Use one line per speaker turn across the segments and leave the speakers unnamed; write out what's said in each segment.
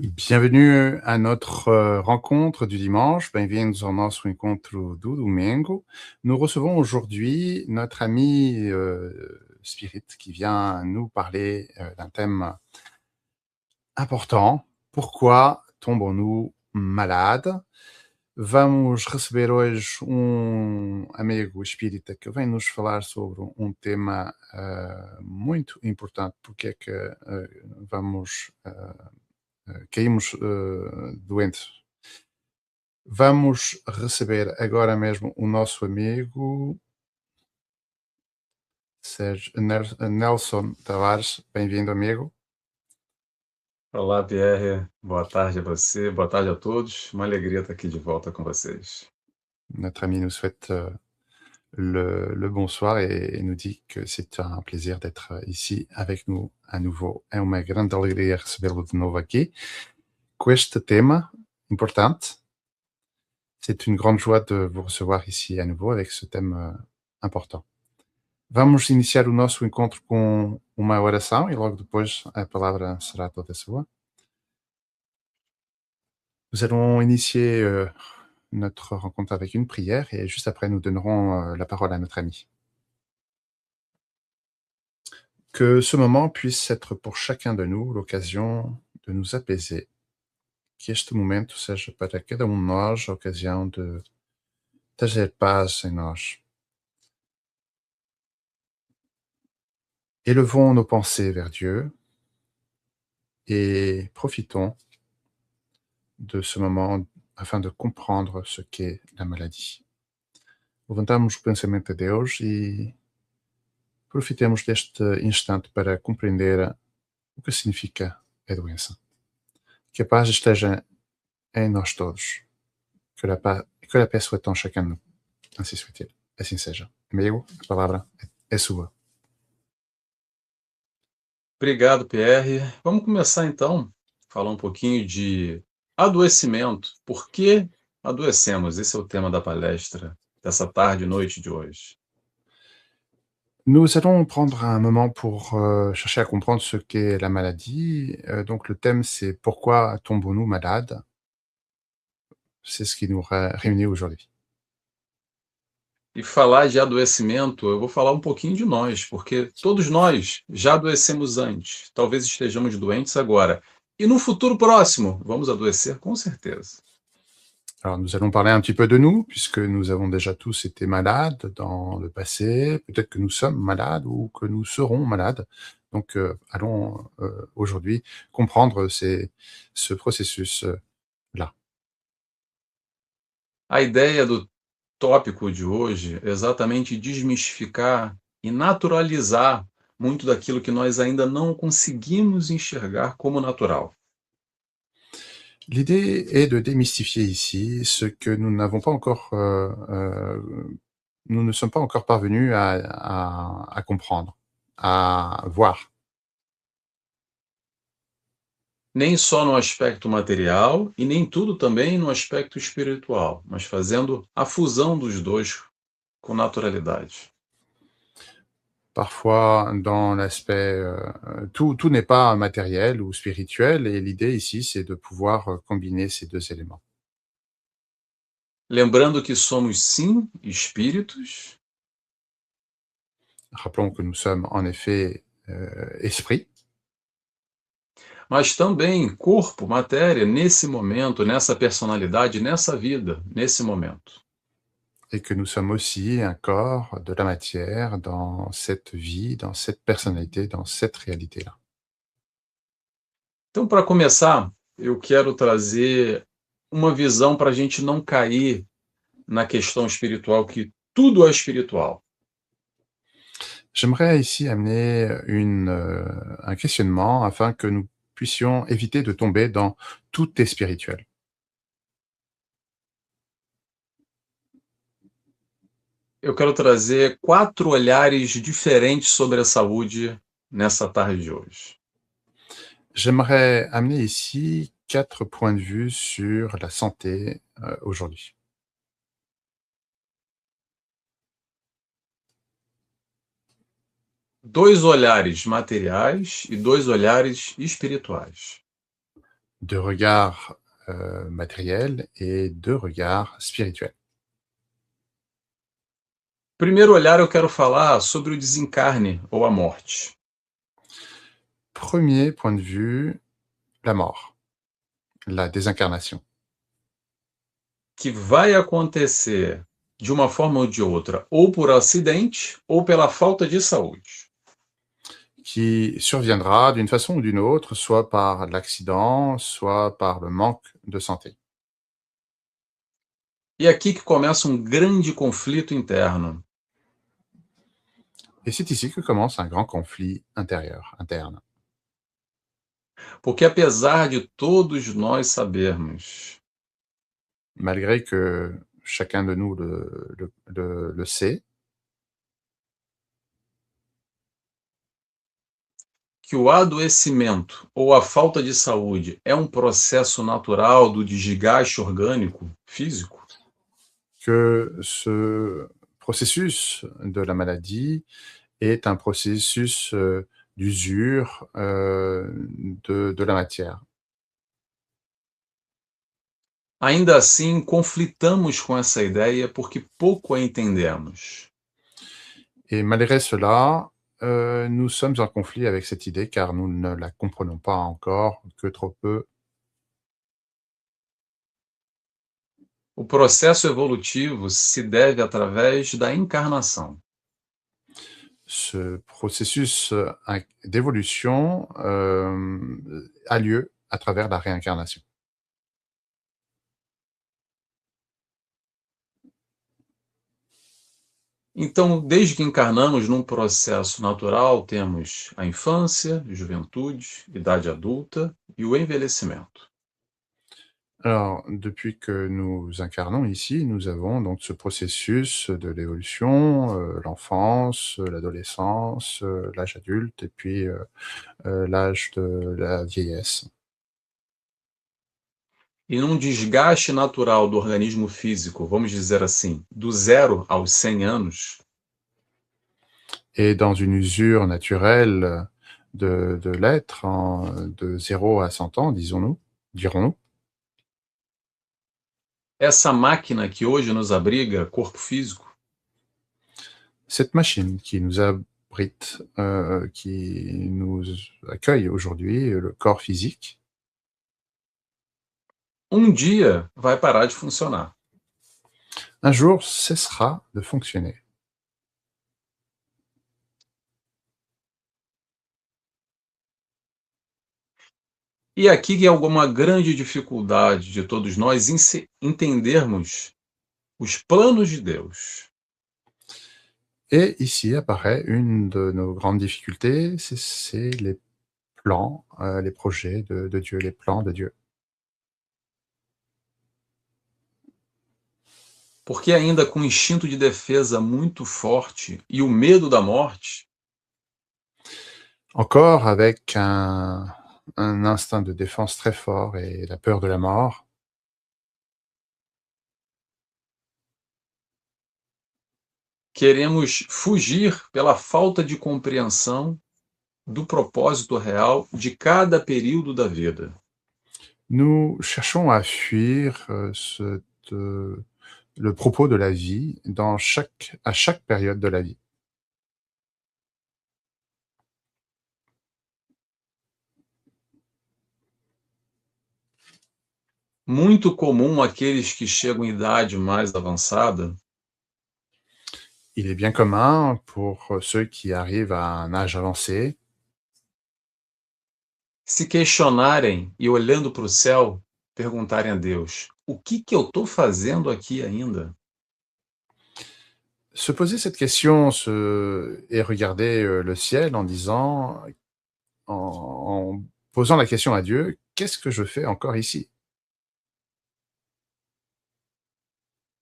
Bienvenue à notre rencontre du dimanche. Bem-vindos ao nosso encontro do domingo. Nous recevons aujourd'hui notre ami Spirit qui vient nous parler d'un thème important. Pourquoi tombons-nous malades? Vamos receber hoje amigo espírita que vem nos falar sobre tema muito importante. Porque é que vamos caímos doentes. Vamos receber agora mesmo o nosso amigo Nelson Tavares. Bem-vindo, amigo.
Olá, Pierre. Boa tarde a você, boa tarde a todos. Uma alegria estar aqui de volta com vocês.
Notre ami nous souhaite le bonsoir et nous dit que c'est un plaisir d'être ici avec nous à nouveau. É uma grande alegria recebê-lo de novo aqui com este tema importante. C'est une grande joie de vous recevoir ici à nouveau avec ce thème important. Vamos iniciar o nosso encontro com uma oração e logo depois a palavra será toda sua. Nous allons initier notre rencontre avec une prière et juste après nous donnerons la parole à notre ami. Que ce moment puisse être pour chacun de nous l'occasion de nous apaiser. Que este momento seja para cada de nós a ocasião de trazer paz em nós. Élevons nos pensées vers Dieu et profitons de ce moment afin de comprendre ce qu'est la maladie. Levantamos o pensamento a Deus e profitemos deste instante para compreender o que significa a doença. Que a paz esteja em nós todos. Que la paix soit en chacun de nous. Assim soit-il. Assim seja. Amigo, a palavra é sua.
Obrigado, Pierre. Vamos começar então a falar um pouquinho de adoecimento. Por que adoecemos? Esse é o tema da palestra dessa tarde e noite de hoje.
Nous allons prendre un moment pour chercher à comprendre ce qu'est la maladie. Donc le thème, c'est pourquoi tombons-nous malades? C'est ce qui nous réunit aujourd'hui.
E falar de adoecimento, eu vou falar um pouquinho de nós, porque todos nós já adoecemos antes. Talvez estejamos doentes agora. E no futuro próximo, vamos adoecer com certeza.
Alors, nous allons parler un petit peu de nous, puisque nous avons déjà tous été malades dans le passé. Peut-être que nous sommes malades ou que nous serons malades. Donc, allons aujourd'hui comprendre ce processus-là.
A ideia do tópico de hoje é exatamente desmistificar e naturalizar muito daquilo que nós ainda não conseguimos enxergar como natural.
L'idée est de démystifier ici ce que nous n'avons pas encore, nous ne sommes pas encore parvenus à comprendre, à voir.
Nem só no aspecto material e nem tudo também no aspecto espiritual, mas fazendo a fusão dos dois com naturalidade.
Parfois, dans l'aspect, tout n'est pas matériel ou spirituel, et l'idée ici, c'est de pouvoir combiner ces deux éléments.
Lembrando que somos sim espíritos,
Rappelons que nous sommes en effet esprit,
mas também corpo, matéria, nesse momento, nessa personalidade, nessa vida, nesse momento.
et que nous sommes aussi un corps, de la matière, dans cette vie, dans cette personnalité, dans cette réalité-là.
Então, para começar, eu quero trazer uma visão para a gente não cair na questão espiritual, que tudo é espiritual.
J'aimerais ici amener un questionnement afin que nous puissions éviter de tomber dans tout est spirituel.
Eu quero trazer 4 olhares diferentes sobre a saúde nessa tarde de hoje.
J'aimerais amener ici 4 points de vue sur la santé aujourd'hui.
Dois olhares materiais e 2 olhares espirituais.
de regard matériel et de regard spirituel.
Primeiro olhar, eu quero falar sobre o desencarne ou a morte.
Premier point de vue, la mort, la désincarnation,
Que vai acontecer de uma forma ou de outra, ou por acidente, ou pela falta de saúde.
qui surviendra d'une façon ou d'une autre, soit par l'accident, soit par le manque de santé.
E aqui que começa um grande conflito interno.
Et c'est ici que commence un grand conflit intérieur, interne.
Porque apesar de todos nós sabermos
Malgré que chacun de nous le sait,
que o adoecimento ou a falta de saúde é um processo natural do desgaste orgânico físico,
que ce processus de la maladie est un processus d'usure de la matière.
ainda assim conflitamos com essa ideia porque pouco a entendemos.
Et malgré cela, nous sommes en conflit avec cette idée car nous ne la comprenons pas encore que trop peu.
O processo evolutivo se deve através da encarnação.
Ce processus d'évolution a lieu à travers la réincarnation.
Então, desde que encarnamos num processo natural, temos a infância, juventude, idade adulta e o envelhecimento.
Alors, depuis que nous incarnons ici, nous avons donc ce processus de l'évolution, l'enfance, l'adolescence, l'âge adulte et puis l'âge de la vieillesse.
E num desgaste natural do organismo físico, vamos dizer assim, do 0 aos 100 anos,
Et dans une usure naturelle de l'être, de 0 à 100 ans, disons-nous, dirons-nous,
essa máquina que hoje nos abriga, corpo físico,
cette machine qui nous abrite, qui nous accueille aujourd'hui, le corps physique,
um dia vai parar de funcionar.
un jour cessera de fonctionner.
E aqui que é alguma grande dificuldade de todos nós em entendermos os planos de Deus.
Et ici apparaît une de nos grandes difficultés, c'est les plans, les projets de Dieu, les plans de Dieu.
Porque ainda com o instinto de defesa muito forte e o medo da morte,
Encore avec un instinct de défense très fort et la peur de la mort,
queremos fugir pela falta de compreensão do propósito real de cada período da vida.
nous cherchons à fuir le propos de la vie à chaque période de la vie.
Muito comum aqueles que chegam em idade mais avançada
Il est bien commun pour ceux qui arrivent à un âge avancé
se questionarem e, olhando para o céu, perguntarem a Deus: o que eu estou fazendo aqui ainda?
se poser cette question et regarder le ciel en disant, en posant la question à Dieu, qu'est-ce que je fais encore ici?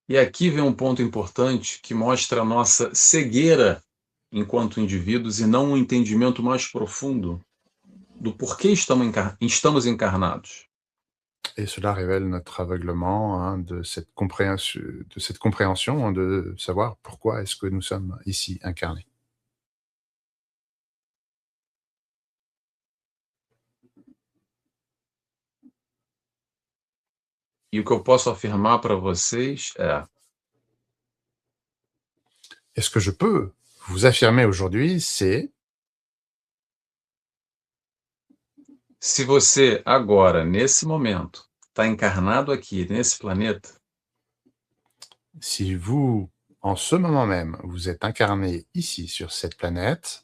E aqui vem um ponto importante que mostra a nossa cegueira enquanto indivíduos e não um entendimento mais profundo do porquê estamos encarnados.
Et cela révèle notre aveuglement hein, de cette compréhension hein, de savoir pourquoi est-ce que nous sommes ici incarnés.
E o que eu posso afirmar para vocês é:
Et ce que je peux vous affirmer aujourd'hui, c'est
se você agora, nesse momento, está encarnado aqui nesse planeta,
si vous, en ce moment même, vous êtes incarné ici sur cette planète,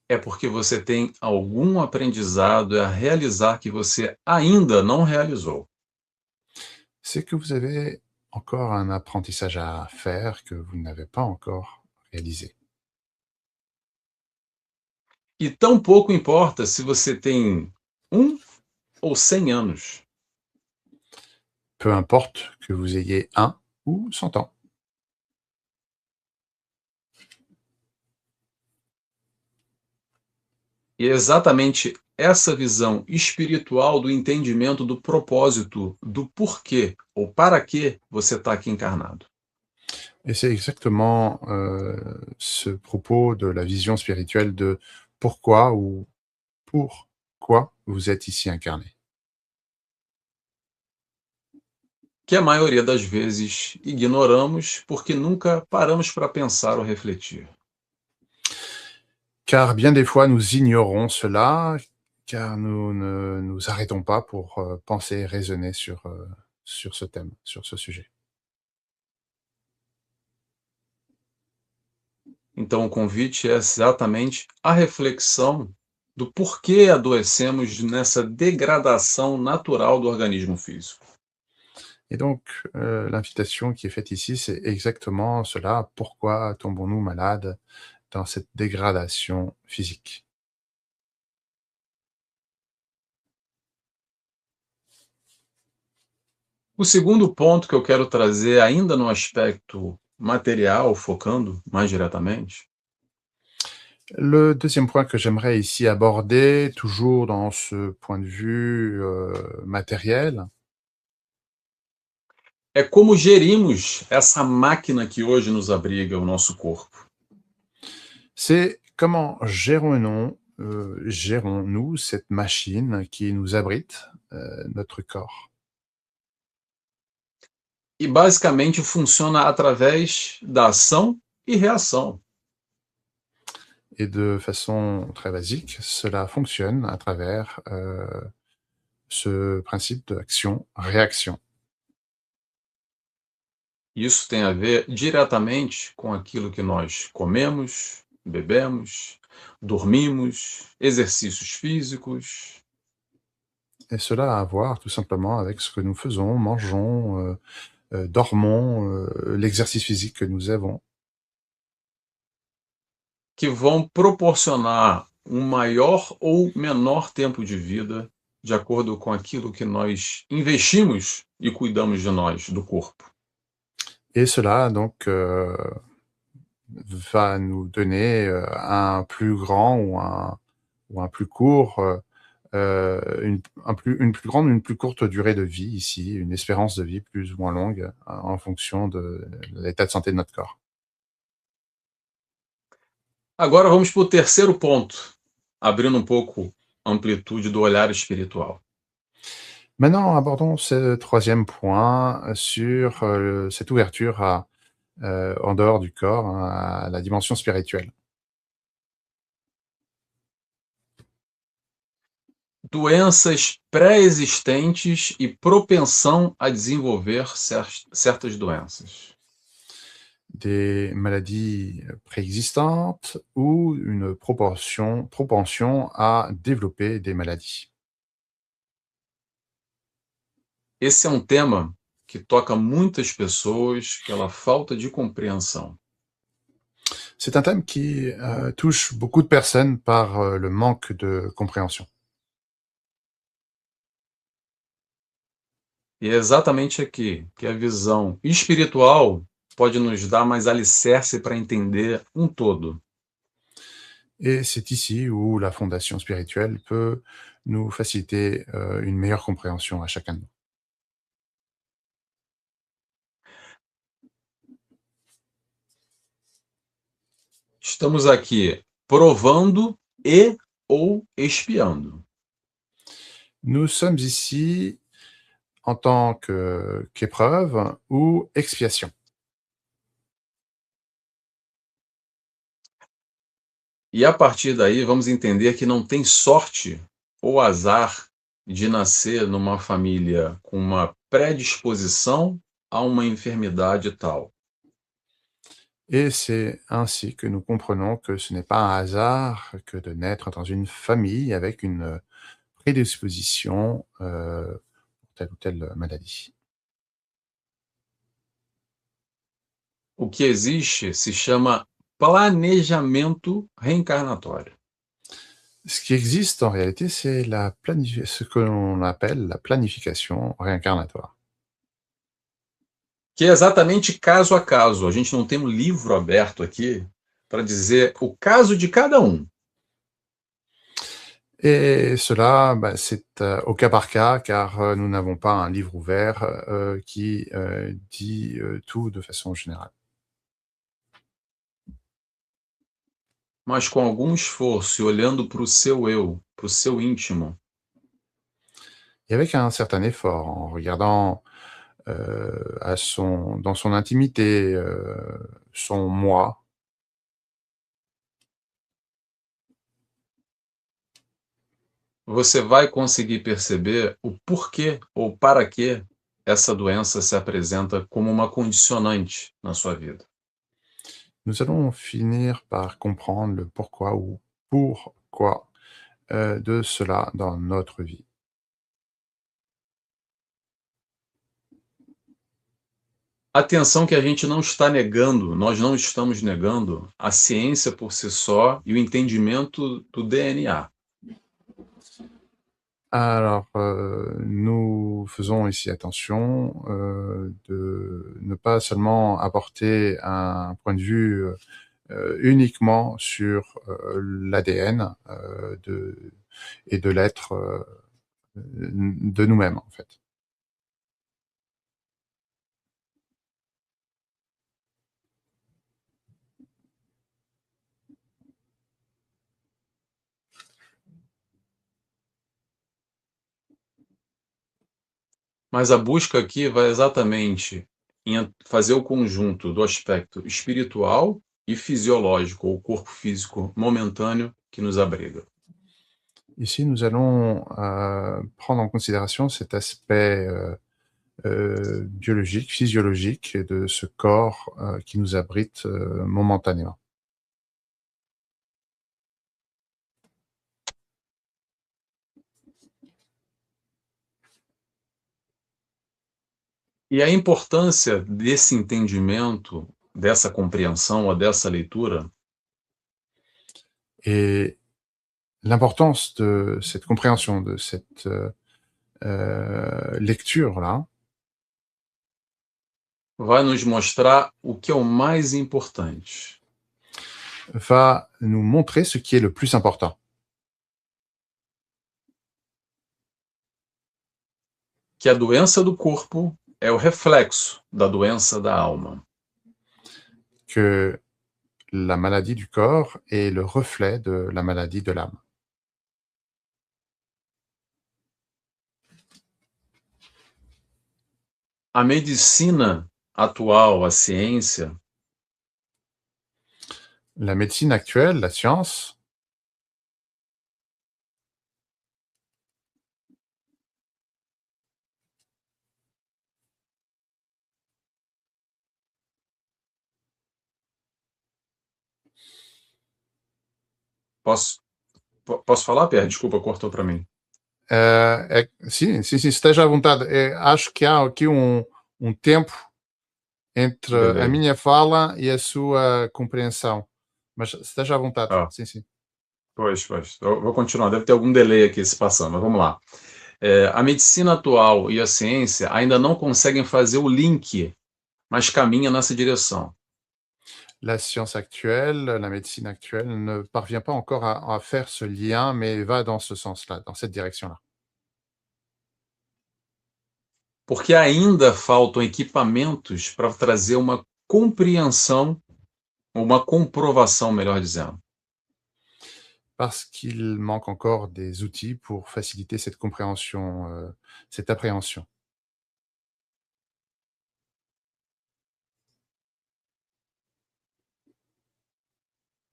é porque você tem algum aprendizado a realizar que você ainda não realizou.
c'est que vous avez encore un apprentissage à faire que vous n'avez pas encore réalisé.
E tão pouco importa se você tem 1 ou 100 anos.
Peu importe que vous ayez 1 ou 100 ans.
E é exatamente essa visão espiritual do entendimento do propósito, do porquê ou para que você está aqui encarnado.
Et c'est exactement, ce propos de la vision spirituelle de pourquoi ou pourquoi vous êtes ici incarné.
Que a maioria das vezes ignoramos porque nunca paramos para pensar ou refletir.
Car bien des fois, nous ignorons cela, car nous ne nous arrêtons pas pour, penser et raisonner sur ce thème, sur ce sujet.
Então, o convite é exatamente a reflexão do porquê adoecemos nessa degradação natural do organismo físico.
Et donc, l'invitation qui est faite ici, c'est exactement cela. Pourquoi tombons-nous malades dans cette dégradation physique?
O segundo ponto que eu quero trazer, ainda no aspecto material, focando mais diretamente,
Le deuxième point que j'aimerais ici aborder, toujours dans ce point de vue, matériel,
é como gerimos essa máquina que hoje nos abriga, o nosso corpo.
c'est comment gérons-nous cette machine qui nous abrite, notre corps?
E basicamente funciona através da ação e reação.
Et de façon très basique, cela fonctionne à travers, ce principe d'action-réaction.
Isso tem a ver diretamente com aquilo que nós comemos, bebemos, dormimos, exercícios físicos.
Et cela a à voir tout simplement avec ce que nous faisons, mangeons, dormons, l'exercice physique que nous avons.
Que vão proporcionar um maior ou menor tempo de vida, de acordo com aquilo que nós investimos e cuidamos de nós, do corpo.
Et cela donc, va nous donner, un plus grand ou un plus court, une plus grande ou une plus courte durée de vie ici, une espérance de vie plus ou moins longue, en fonction de l'état de santé de notre corps.
Agora vamos para o terceiro ponto, abrindo um pouco a amplitude do olhar espiritual.
Maintenant, abordons ce troisième point sur, cette ouverture à, en dehors du corps, hein, à la dimension spirituelle.
Doenças pré-existentes e propensão a desenvolver certas doenças.
Des maladies préexistantes ou une propension à développer des maladies.
Esse é um tema que toca muitas pessoas pela falta de compreensão.
C'est un thème qui, touche beaucoup de personnes par, le manque de compréhension.
E é exatamente aqui que a visão espiritual pode nos dar mais alicerce para entender um todo.
Et c'est ici où la fondation spirituelle peut nous faciliter, une meilleure compréhension à chacun de nous.
Estamos aqui provando e ou expiando.
Nous sommes ici en tant qu'épreuve ou expiation.
E a partir daí, vamos entender que não tem sorte ou azar de nascer numa família com uma predisposição a uma enfermidade tal.
Et c'est ainsi que nous comprenons que ce n'est pas un hasard que de naître dans une famille avec une prédisposition pour telle ou telle maladie.
O que existe se chama planejamento reencarnatório.
Ce qui existe en réalité, c'est ce que l'on appelle la planification réincarnatoire.
Que é exatamente caso a caso. A gente não tem um livro aberto aqui para dizer o caso de cada um.
Et cela, c'est au cas par cas, car nous n'avons pas un livre ouvert qui dit tout de façon générale.
Mas com algum esforço e olhando para o seu eu, para o seu íntimo,
Et avec un certain effort, en regardant dans son intimité, son moi,
você vai conseguir perceber o porquê ou para que essa doença se apresenta como uma condicionante na sua vida.
nous allons finir par comprendre le pourquoi ou pourquoi de cela dans notre vie.
Atenção que a gente não está negando, nós não estamos negando a ciência por si só e o entendimento do DNA.
Alors, nous faisons ici attention de ne pas seulement apporter un point de vue uniquement sur l'ADN et de l'être de nous-mêmes, en fait.
Mas a busca aqui vai exatamente em fazer o conjunto do aspecto espiritual e fisiológico, ou corpo físico momentâneo que nos abriga.
Ici, nous allons prendre en considération cet aspect biologique, physiologique de ce corps qui nous abrite momentanément.
E a importância desse entendimento, dessa compreensão ou dessa leitura
Et l'importance de cette compréhension, de cette lecture-là,
vai nos mostrar o que é o mais importante.
va nous montrer ce qui est le plus important.
Que a doença do corpo é o reflexo da doença da alma.
Que la maladie du corps est le reflet de la maladie de l'âme.
A medicina atual, a ciência,
La médecine actuelle, la science,
posso posso falar, Pierre? Desculpa, cortou para mim.
sim, sim, sim, esteja à vontade. Acho que há aqui um tempo entre a
Delay.
minha fala e a sua compreensão, mas esteja à vontade,
Ah.
sim, sim.
Pois. Eu vou continuar, deve ter algum delay aqui se passando, mas vamos lá. A medicina atual e a ciência ainda não conseguem fazer o link, mas caminha nessa direção.
La science actuelle, la médecine actuelle ne parvient pas encore à faire ce lien, mais va dans ce sens-là, dans cette direction-là.
Porque ainda faltam equipamentos para trazer uma compreensão, uma comprovação, melhor dizendo.
parce qu'il manque encore des outils pour faciliter cette compréhension, cette appréhension.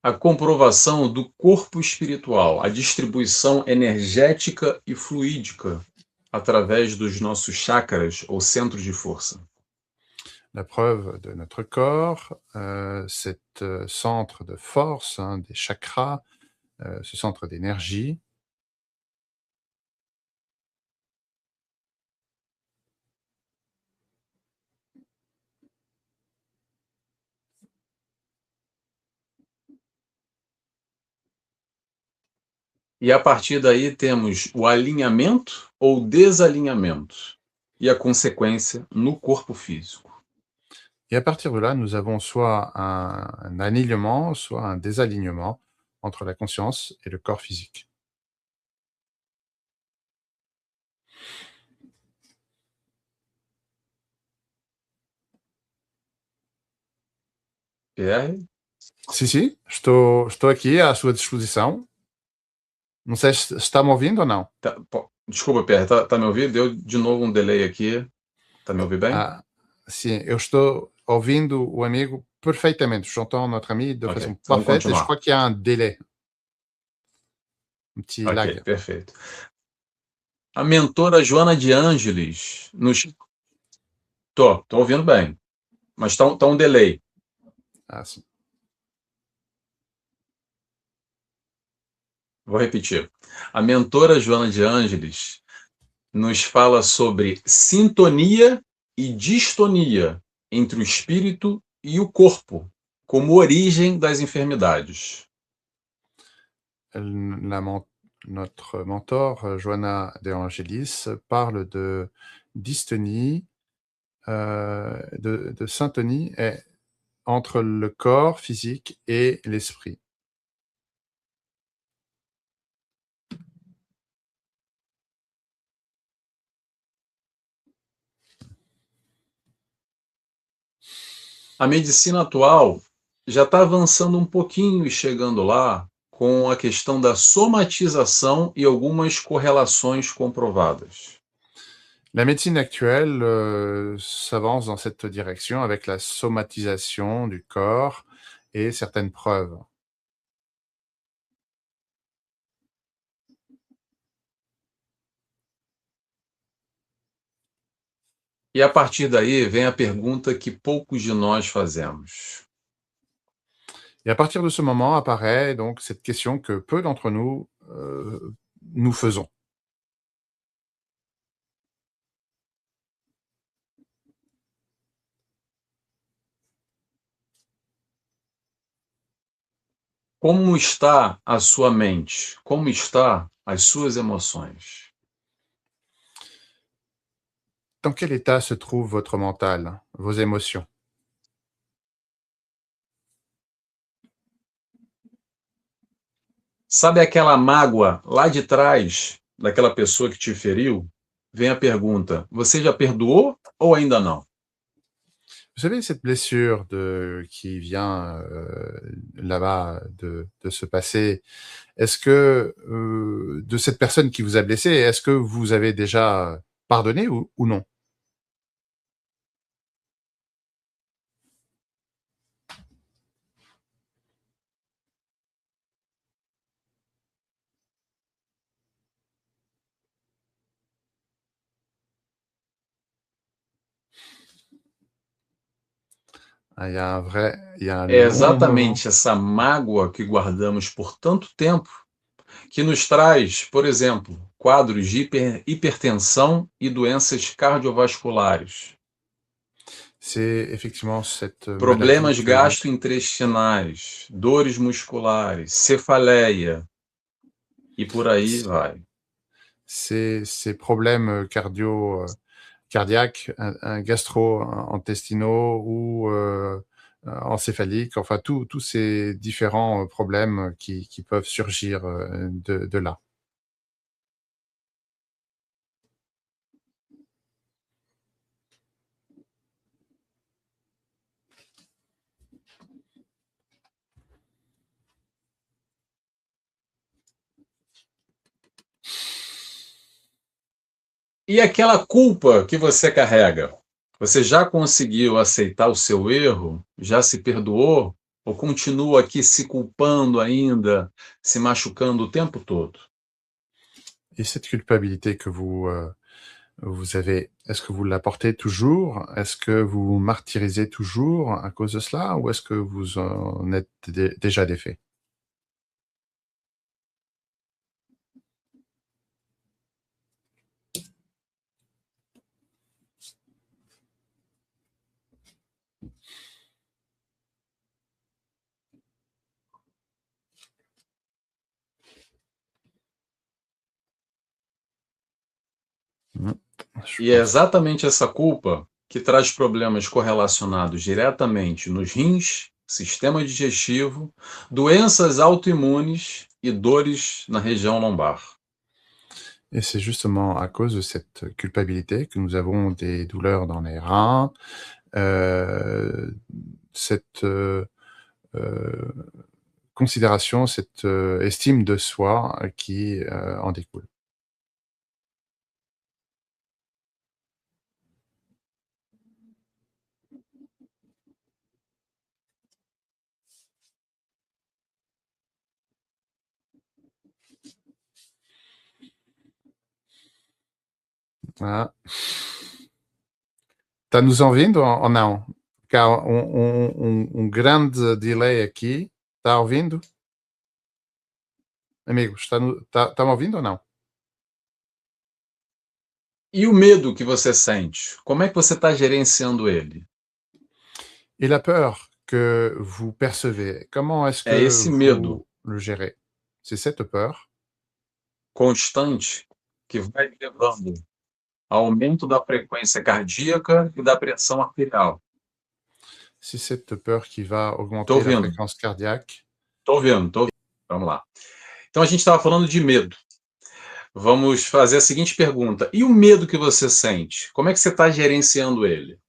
A comprovação do corpo espiritual, a distribuição energética e fluídica através dos nossos chakras ou centros de força.
La preuve de notre corps, cet, centre de force, hein, des chakras, ce centre d'énergie.
E a partir daí temos o alinhamento ou desalinhamento e a consequência no corpo físico.
Et à partir de là, nous avons soit un alignement, soit un désalignement entre la conscience et le corps physique.
PR?
Sim, estou aqui à sua disposição. Não sei se está me ouvindo ou não.
Desculpa, PR, tá me ouvindo? Deu de novo um delay aqui. Tá me ouvindo bem?
Ah, sim, eu estou ouvindo o amigo perfeitamente. J'entends notre ami de
Ok,
façon
vamos
parfaite et je
continuar.
crois qu'il y a un délai, un petit
Ok,
lag.
perfeito. A mentora Joana de Ângeles nos. Tô ouvindo bem, mas tá um delay.
Ah, sim.
Vou repetir. A mentora Joana de Ângeles nos fala sobre sintonia e distonia entre o espírito e o corpo, como origem das enfermidades.
La men Notre mentor, Joanna De Angelis, parle de dystonie, de syntonie entre le corps physique et l'esprit.
A medicina atual já está avançando um pouquinho e chegando lá com a questão da somatização e algumas correlações comprovadas.
La médecine actuelle, s'avance dans cette direction avec la somatisation du corps et certaines preuves.
E a partir daí vem a pergunta que poucos de nós fazemos.
Et à partir de ce moment apparaît donc cette question que peu d'entre nous, nous faisons.
Como está a sua mente? Como está as suas emoções?
Dans quel état se trouve votre mental, vos émotions?
Sabe aquela mágoa lá de trás daquela pessoa que te feriu? Vem a pergunta: você já perdoou ou ainda não?
Vous savez, cette blessure qui vient là-bas de se passer, est-ce que de cette personne qui vous a blessé, est-ce que vous avez déjà pardonné ou non? Ah, il y a un
É
long moment.
exatamente essa mágoa que guardamos por tanto tempo que nos traz, por exemplo, quadros de hipertensão e doenças cardiovasculares,
C'est effectivement cette maladie
problemas
que nous
gastrointestinais, dores musculares, cefaleia e por aí vai.
ces problèmes cardiaques, gastro-intestinaux ou encéphaliques, enfin tous ces différents problèmes qui peuvent surgir de là.
E aquela culpa que você carrega? Você já conseguiu aceitar o seu erro? Já se perdoou? Ou continua aqui se culpando ainda, se machucando o tempo todo?
Et cette culpabilité que vous avez, est-ce que vous la portez toujours? Est-ce que vous vous martyrisez toujours à cause de cela? Ou est-ce que vous en êtes déjà défait? Mmh, je
E é
pense.
exatamente essa culpa que traz problemas correlacionados diretamente nos rins, sistema digestivo, doenças autoimunes e dores na região lombar.
Et c'est justement à cause de cette culpabilité que nous avons des douleurs dans les reins, cette, heu, considération, cette, estime de soi qui, en découle. Ah, está-nos ouvindo ou não? Porque há um grande delay aqui. Está ouvindo? Amigos, está-me ouvindo ou não?
E o medo que você sente? Como é que você está gerenciando ele?
Et la peur que vous percevez, comment est-ce
É
que
esse medo
vous le gérez? C'est cette peur,
constante que vai levando ao aumento da frequência cardíaca e da pressão arterial.
c'est cette peur qui va
Tô
augmenter la
ouvindo,
fréquence cardiaque.
tô ouvindo, tô ouvindo. Vamos lá. Então a gente estava falando de medo. Vamos fazer a seguinte pergunta: e o medo que você sente? Como é que você está gerenciando ele?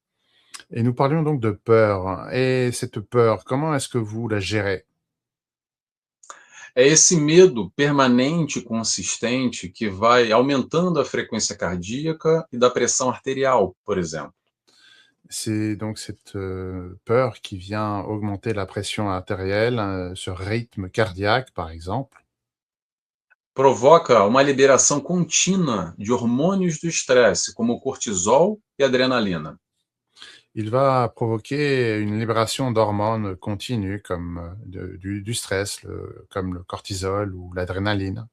Et nous parlions donc de peur. Et cette peur, comment est-ce que vous la gérez?
É esse medo permanente e consistente que vai aumentando a frequência cardíaca e da pressão arterial, por exemplo.
C'est donc cette, peur qui vient augmenter la pression artérielle, ce rythme cardiaque, par exemple.
Provoca uma liberação contínua de hormônios do estresse, como o cortisol e adrenalina.
Il va provoquer une libération d'hormones continues comme, du stress, comme le cortisol ou l'adrénaline.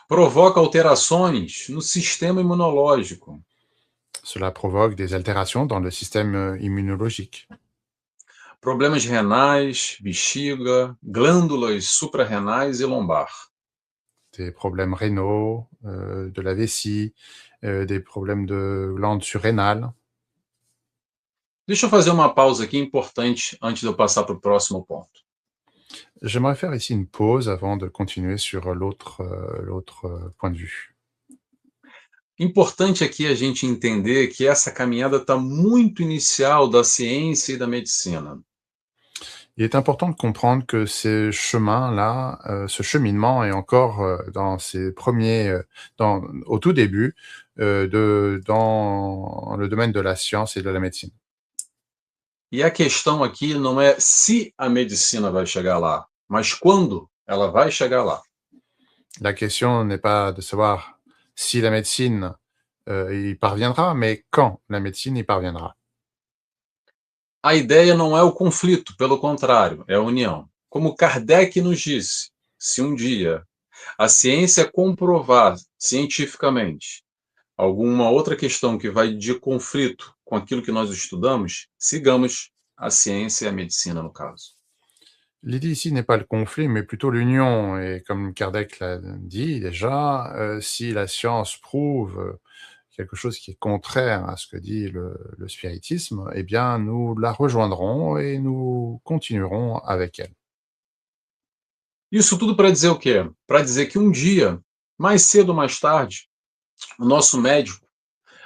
Provoca alterações no sistema imunológico,
Cela provoque des altérations dans le système, immunologique,
problemas renais, bexiga, glândulas suprarrenais e lombar.
des problèmes rénaux, de la vessie, des problèmes de glandes surrénales.
Deixa eu fazer uma pausa aqui importante antes de eu passar para o próximo ponto.
J'aimerais faire ici une pause avant de continuer sur l'autre, point de vue.
Importante aqui a gente entender que essa caminhada está muito inicial da ciência e da medicina.
Il est important de comprendre que ce chemin-là, ce cheminement est encore, dans ses premiers, au tout début, dans le domaine de la science et de la médecine.
E a questão aqui não é se a medicina vai chegar lá, mas quando ela vai chegar lá.
La question n'est pas de savoir si la médecine, y parviendra, mais quand la médecine y parviendra.
A ideia não é o conflito, pelo contrário, é a união. Como Kardec nos disse, se um dia a ciência comprovar cientificamente alguma outra questão que vai de conflito com aquilo que nós estudamos, sigamos a ciência e a medicina, no caso.
L'idée ici n'est pas le conflit, mais plutôt l'union. Et comme Kardec l'a dit déjà, si la science prouve quelque chose qui est contraire à ce que dit le spiritisme, eh bien, nous la rejoindrons et nous continuerons avec elle.
Isso tudo para dizer o quê? Para dizer que um dia, mais cedo ou mais tarde, o nosso médico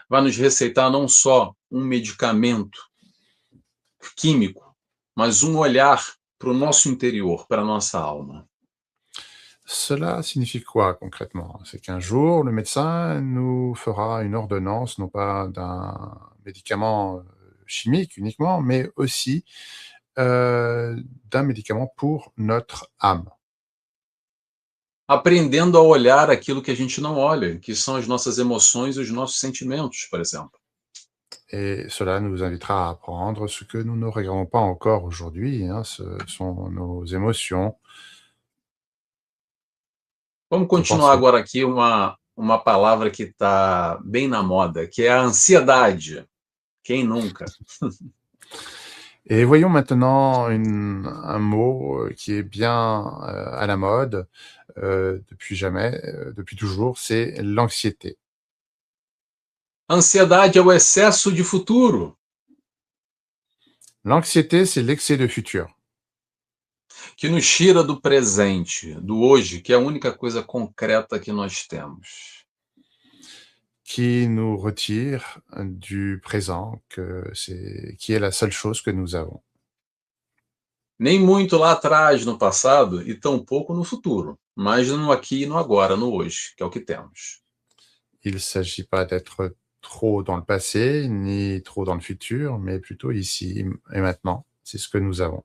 vai nos receitar não só um medicamento químico, mas um olhar para o nosso interior, para a nossa alma.
Cela signifie quoi concrètement? C'est qu'un jour, le médecin nous fera une ordonnance, non pas d'un médicament chimique uniquement, mais aussi d'un médicament pour notre âme.
Aprendendo a olhar aquilo que a gente não olha, que são as nossas emoções e os nossos sentimentos, por exemplo.
Et cela nous invitera à apprendre ce que nous ne regardons pas encore aujourd'hui, hein, ce sont nos émotions,
Vamos
nos
continuar
pensées.
agora aqui uma palavra que está bem na moda, que é a ansiedade. Quem nunca?
Et voyons maintenant un mot qui est bien à la mode depuis jamais, depuis toujours, c'est l'anxiété.
Ansiedade é o excesso de futuro,
L'anxiété, c'est l'excès de futur,
que nos tira do presente, do hoje, que é a única coisa concreta que nós temos.
qui nous retire du présent, qui est la seule chose que nous avons.
Nem muito lá atrás, no passado, e tampouco no futuro, mas no aqui e no agora, no hoje, que é o que temos.
Il ne s'agit pas d'être trop dans le passé, ni trop dans le futur, mais plutôt ici et maintenant. C'est ce que nous avons.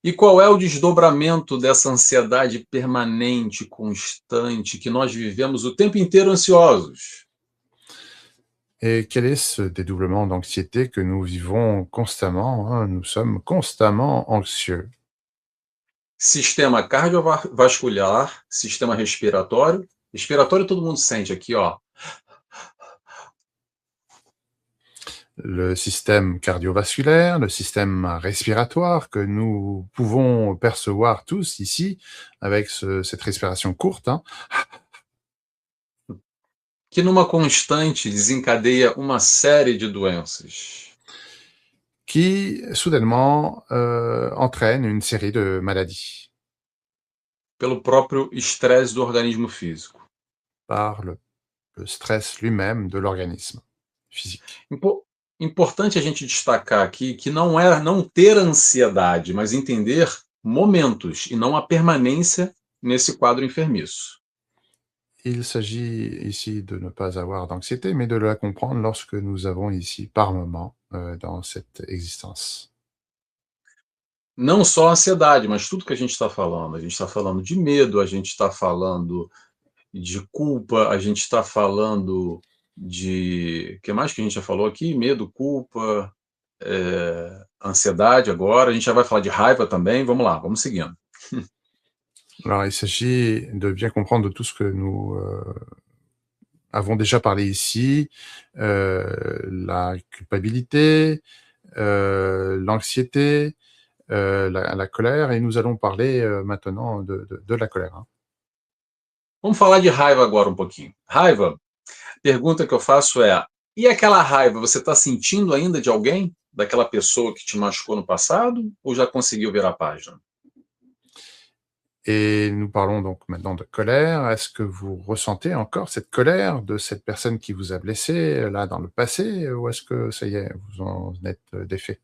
E qual é o desdobramento dessa ansiedade permanente, constante, que nós vivemos o tempo inteiro ansiosos?
Et quel est ce dédoublement d'anxiété que nous vivons constamment, hein? Nous sommes constamment anxieux.
Sistema cardiovascular, sistema respiratório. Respiratório todo mundo sente aqui, ó.
Le système cardiovasculaire, le système respiratoire que nous pouvons percevoir tous ici avec cette respiration courte, hein,
Que numa constante desencadeia uma série de doenças.
qui soudainement entraîne une série de maladies
Pelo próprio estresse do organismo físico.
par le stress lui-même de l'organisme physique.
Importante a gente destacar aqui que não é não ter ansiedade, mas entender momentos e não a permanência nesse quadro enfermiço.
Il s'agit ici de ne pas avoir d'anxiété, mais de la comprendre lorsque nous avons ici par moment dans cette existence.
Não só a ansiedade, mas tudo que a gente está falando. A gente está falando de medo, a gente está falando de culpa, a gente está falando de. O que mais que a gente já falou aqui? Medo, culpa, ansiedade agora. A gente já vai falar de raiva também. Vamos lá, vamos seguindo.
Alors, il s'agit de bien comprendre de tout ce que nous avons déjà parlé ici, la culpabilité, l'anxiété, la colère, et nous allons parler maintenant de la colère. Hein.
Vamos falar de raiva agora um pouquinho. Raiva, pergunta que eu faço é: e aquela raiva, você está sentindo ainda de alguém? Daquela pessoa que te machucou no passado? Ou já conseguiu virar a página?
Et nous parlons donc maintenant de colère. Est-ce que vous ressentez encore cette colère de cette personne qui vous a blessé là dans le passé, ou est-ce que ça y est, vous en êtes défait?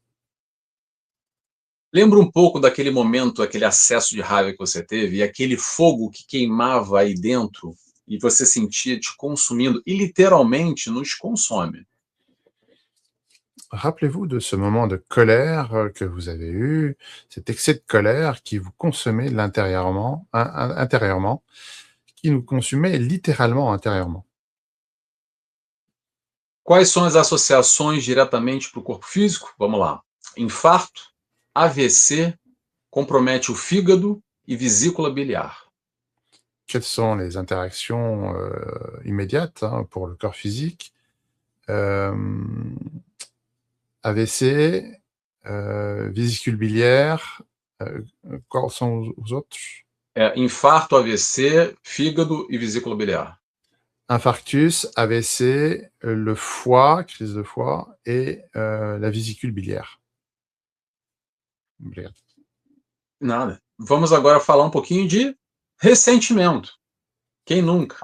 Lembra um pouco daquele momento, aquele acesso de raiva que você teve e aquele fogo que queimava aí dentro e você sentia te consumindo e literalmente nos consome.
Rappelez-vous de ce moment de colère que vous avez eu, cet excès de colère qui vous consumait intérieurement, qui nous consumait littéralement intérieurement.
Quais são as associações diretamente para o corpo físico? Vamos lá. Infarto, AVC, compromete o fígado e vesícula biliar.
Quelles sont les interactions immédiates hein, pour le corps physique? AVC, vésicule biliaire, quels sont os outros?
Infarto, AVC, fígado e vesícula biliar.
Infarctus, AVC, le foie, crise de foie, et la vésicule biliaire. Obrigado.
Nada. Vamos agora falar um pouquinho de ressentimento. Quem nunca?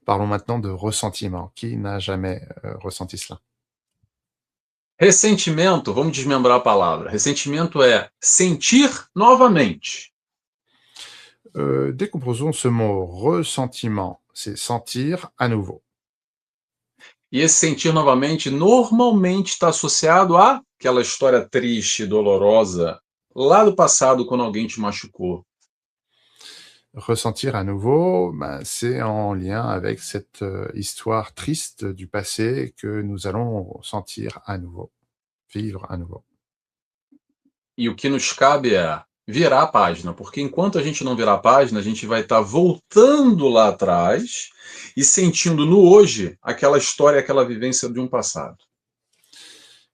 Parlons maintenant de ressentiment. Qui n'a jamais ressenti cela?
Ressentimento, vamos desmembrar a palavra. Ressentimento é sentir novamente.
Décomposons ce mot ressentiment. C'est sentir à nouveau.
E esse sentir novamente normalmente está associado àquela história triste, dolorosa, lá do passado, quando alguém te machucou.
Ressentir à nouveau, ben, c'est en lien avec cette histoire triste du passé que nous allons sentir à nouveau, vivre à nouveau.
E o que nos cabe é virar a página, porque enquanto a gente não virar a página, a gente vai estar voltando lá atrás e sentindo no hoje aquela história, aquela vivência de um passado.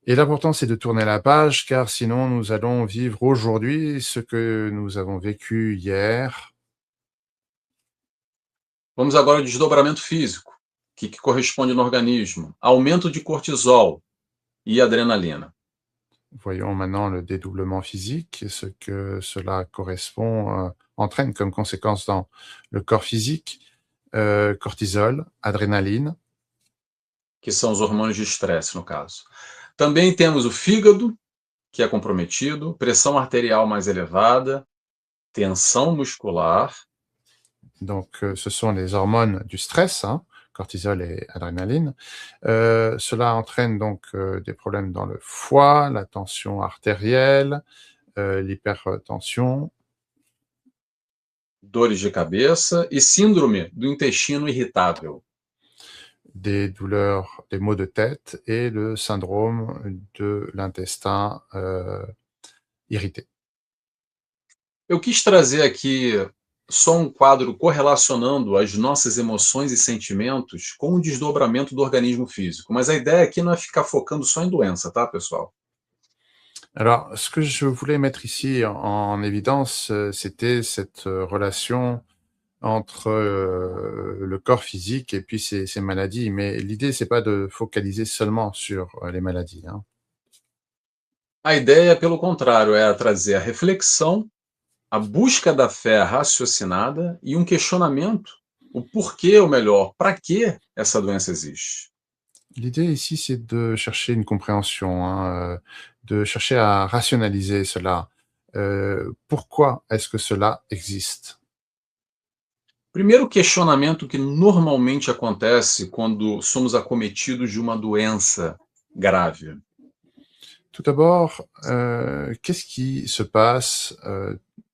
Et l'important, c'est de tourner la page, car sinon nous allons vivre aujourd'hui ce que nous avons vécu hier.
Vamos agora ao desdobramento físico, que corresponde no organismo, aumento de cortisol e adrenalina.
Voyons maintenant le dédoublement physique, ce que cela correspond, entraîne comme conséquence dans le corps physique, cortisol, adrénaline.
Que são os hormônios de estresse, no caso. Também temos o fígado, que é comprometido, pressão arterial mais elevada, tensão muscular.
Donc, ce sont les hormones du stress, hein, cortisol et adrénaline. Cela entraîne donc des problèmes dans le foie, la tension artérielle, l'hypertension,
Dores de cabeça e síndrome do intestino irritável.
des douleurs, des maux de tête et le syndrome de l'intestin irrité.
Eu quis trazer aqui só um quadro correlacionando as nossas emoções e sentimentos com o desdobramento do organismo físico. Mas a ideia aqui não é ficar focando só em doença, tá, pessoal?
Alors, ce que je voulais mettre ici en évidence, c'était cette relation entre le corps physique et puis ces maladies. Mais l'idée, c'est pas de focaliser seulement sur les maladies, hein.
A ideia, pelo contrário, é trazer a reflexão, a busca da fé raciocinada e um questionamento, o porquê, ou melhor, para que essa doença existe.
L'idée ici, c'est de chercher une compréhension, hein, de chercher à rationaliser cela. Pourquoi est-ce que cela existe?
Primeiro questionamento que normalmente acontece quando somos acometidos de uma doença grave.
Tout d'abord, qu'est-ce qui se passe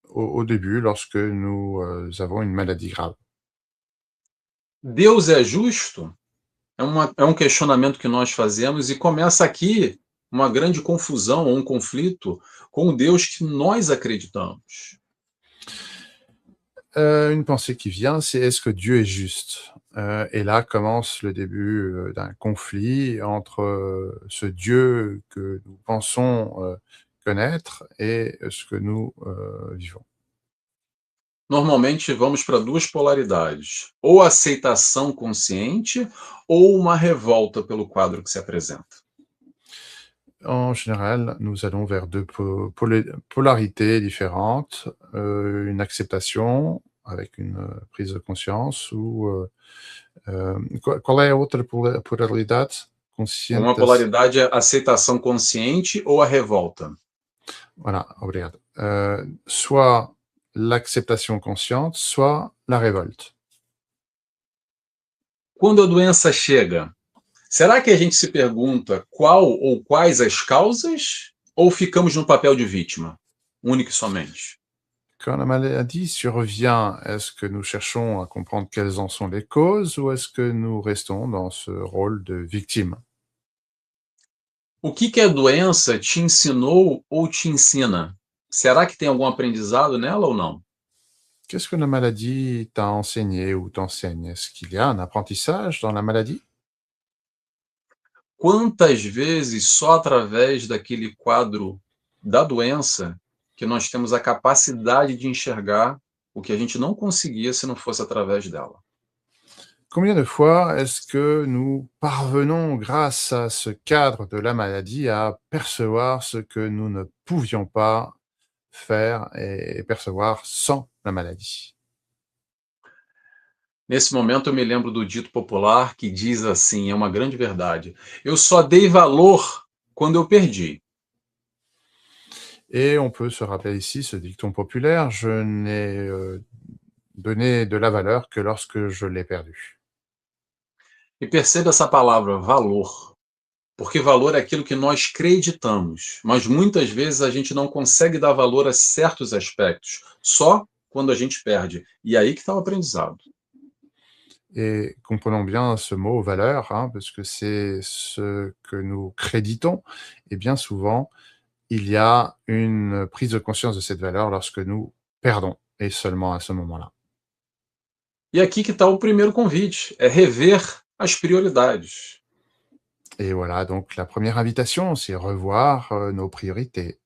au début lorsque nous avons une maladie grave?
Deus é justo? É um questionamento que nós fazemos e começa aqui uma grande confusão ou um conflito com o Deus que nós acreditamos.
Une pensée qui vient, c'est est-ce que Dieu est juste? Et là commence le début d'un conflit entre ce Dieu que nous pensons connaître et ce que nous vivons.
Normalmente vamos para duas polaridades, ou aceitação consciente ou uma revolta pelo quadro que se apresenta.
En général, nous allons vers deux polarités différentes, une acceptation avec une prise de conscience ou qual é a outra polaridade?
Uma polaridade é aceitação consciente ou a revolta.
Voilà, obrigado. Soit l'acceptation consciente, soit la révolte.
Quando a doença chega, será que a gente se pergunta qual ou quais as causas ou ficamos no papel de vítima, única e somente?
Quand la maladie survient, est-ce que nous cherchons à comprendre quelles en sont les causes ou est-ce que nous restons dans ce rôle de victime?
O que a doença te ensinou ou te ensina? Será que tem algum aprendizado nela ou não?
Qu'est-ce que la maladie t'a enseigné ou t'enseigne? Est-ce qu'il y a un apprentissage dans la maladie?
Quantas vezes só através daquele quadro da doença que nós temos a capacidade de enxergar o que a gente não conseguia se não fosse através dela?
Combien de fois est-ce que nous parvenons, grâce à ce cadre de la maladie, à percevoir ce que nous ne pouvions pas faire et percevoir sans la maladie?
Nesse momento eu me lembro do dito popular que diz assim, é uma grande verdade: eu só dei valor quando eu perdi.
Et on peut se rappeler ici ce dicton populaire: «Je n'ai donner de la valeur que lorsque je l'ai perdue.
E perceba essa palavra, valor. Porque valor é aquilo que nós acreditamos, mas muitas vezes a gente não consegue dar valor a certos aspectos, só quando a gente perde. E aí que está o aprendizado.
Et comprenons bien ce mot valeur, hein, parce que c'est ce que nous créditons. Et bien souvent, il y a une prise de conscience de cette valeur lorsque nous perdons, et seulement à ce moment-là.
E aqui que está o primeiro convite, é rever as prioridades.
Et voilà, donc la première invitation, c'est revoir nos priorités.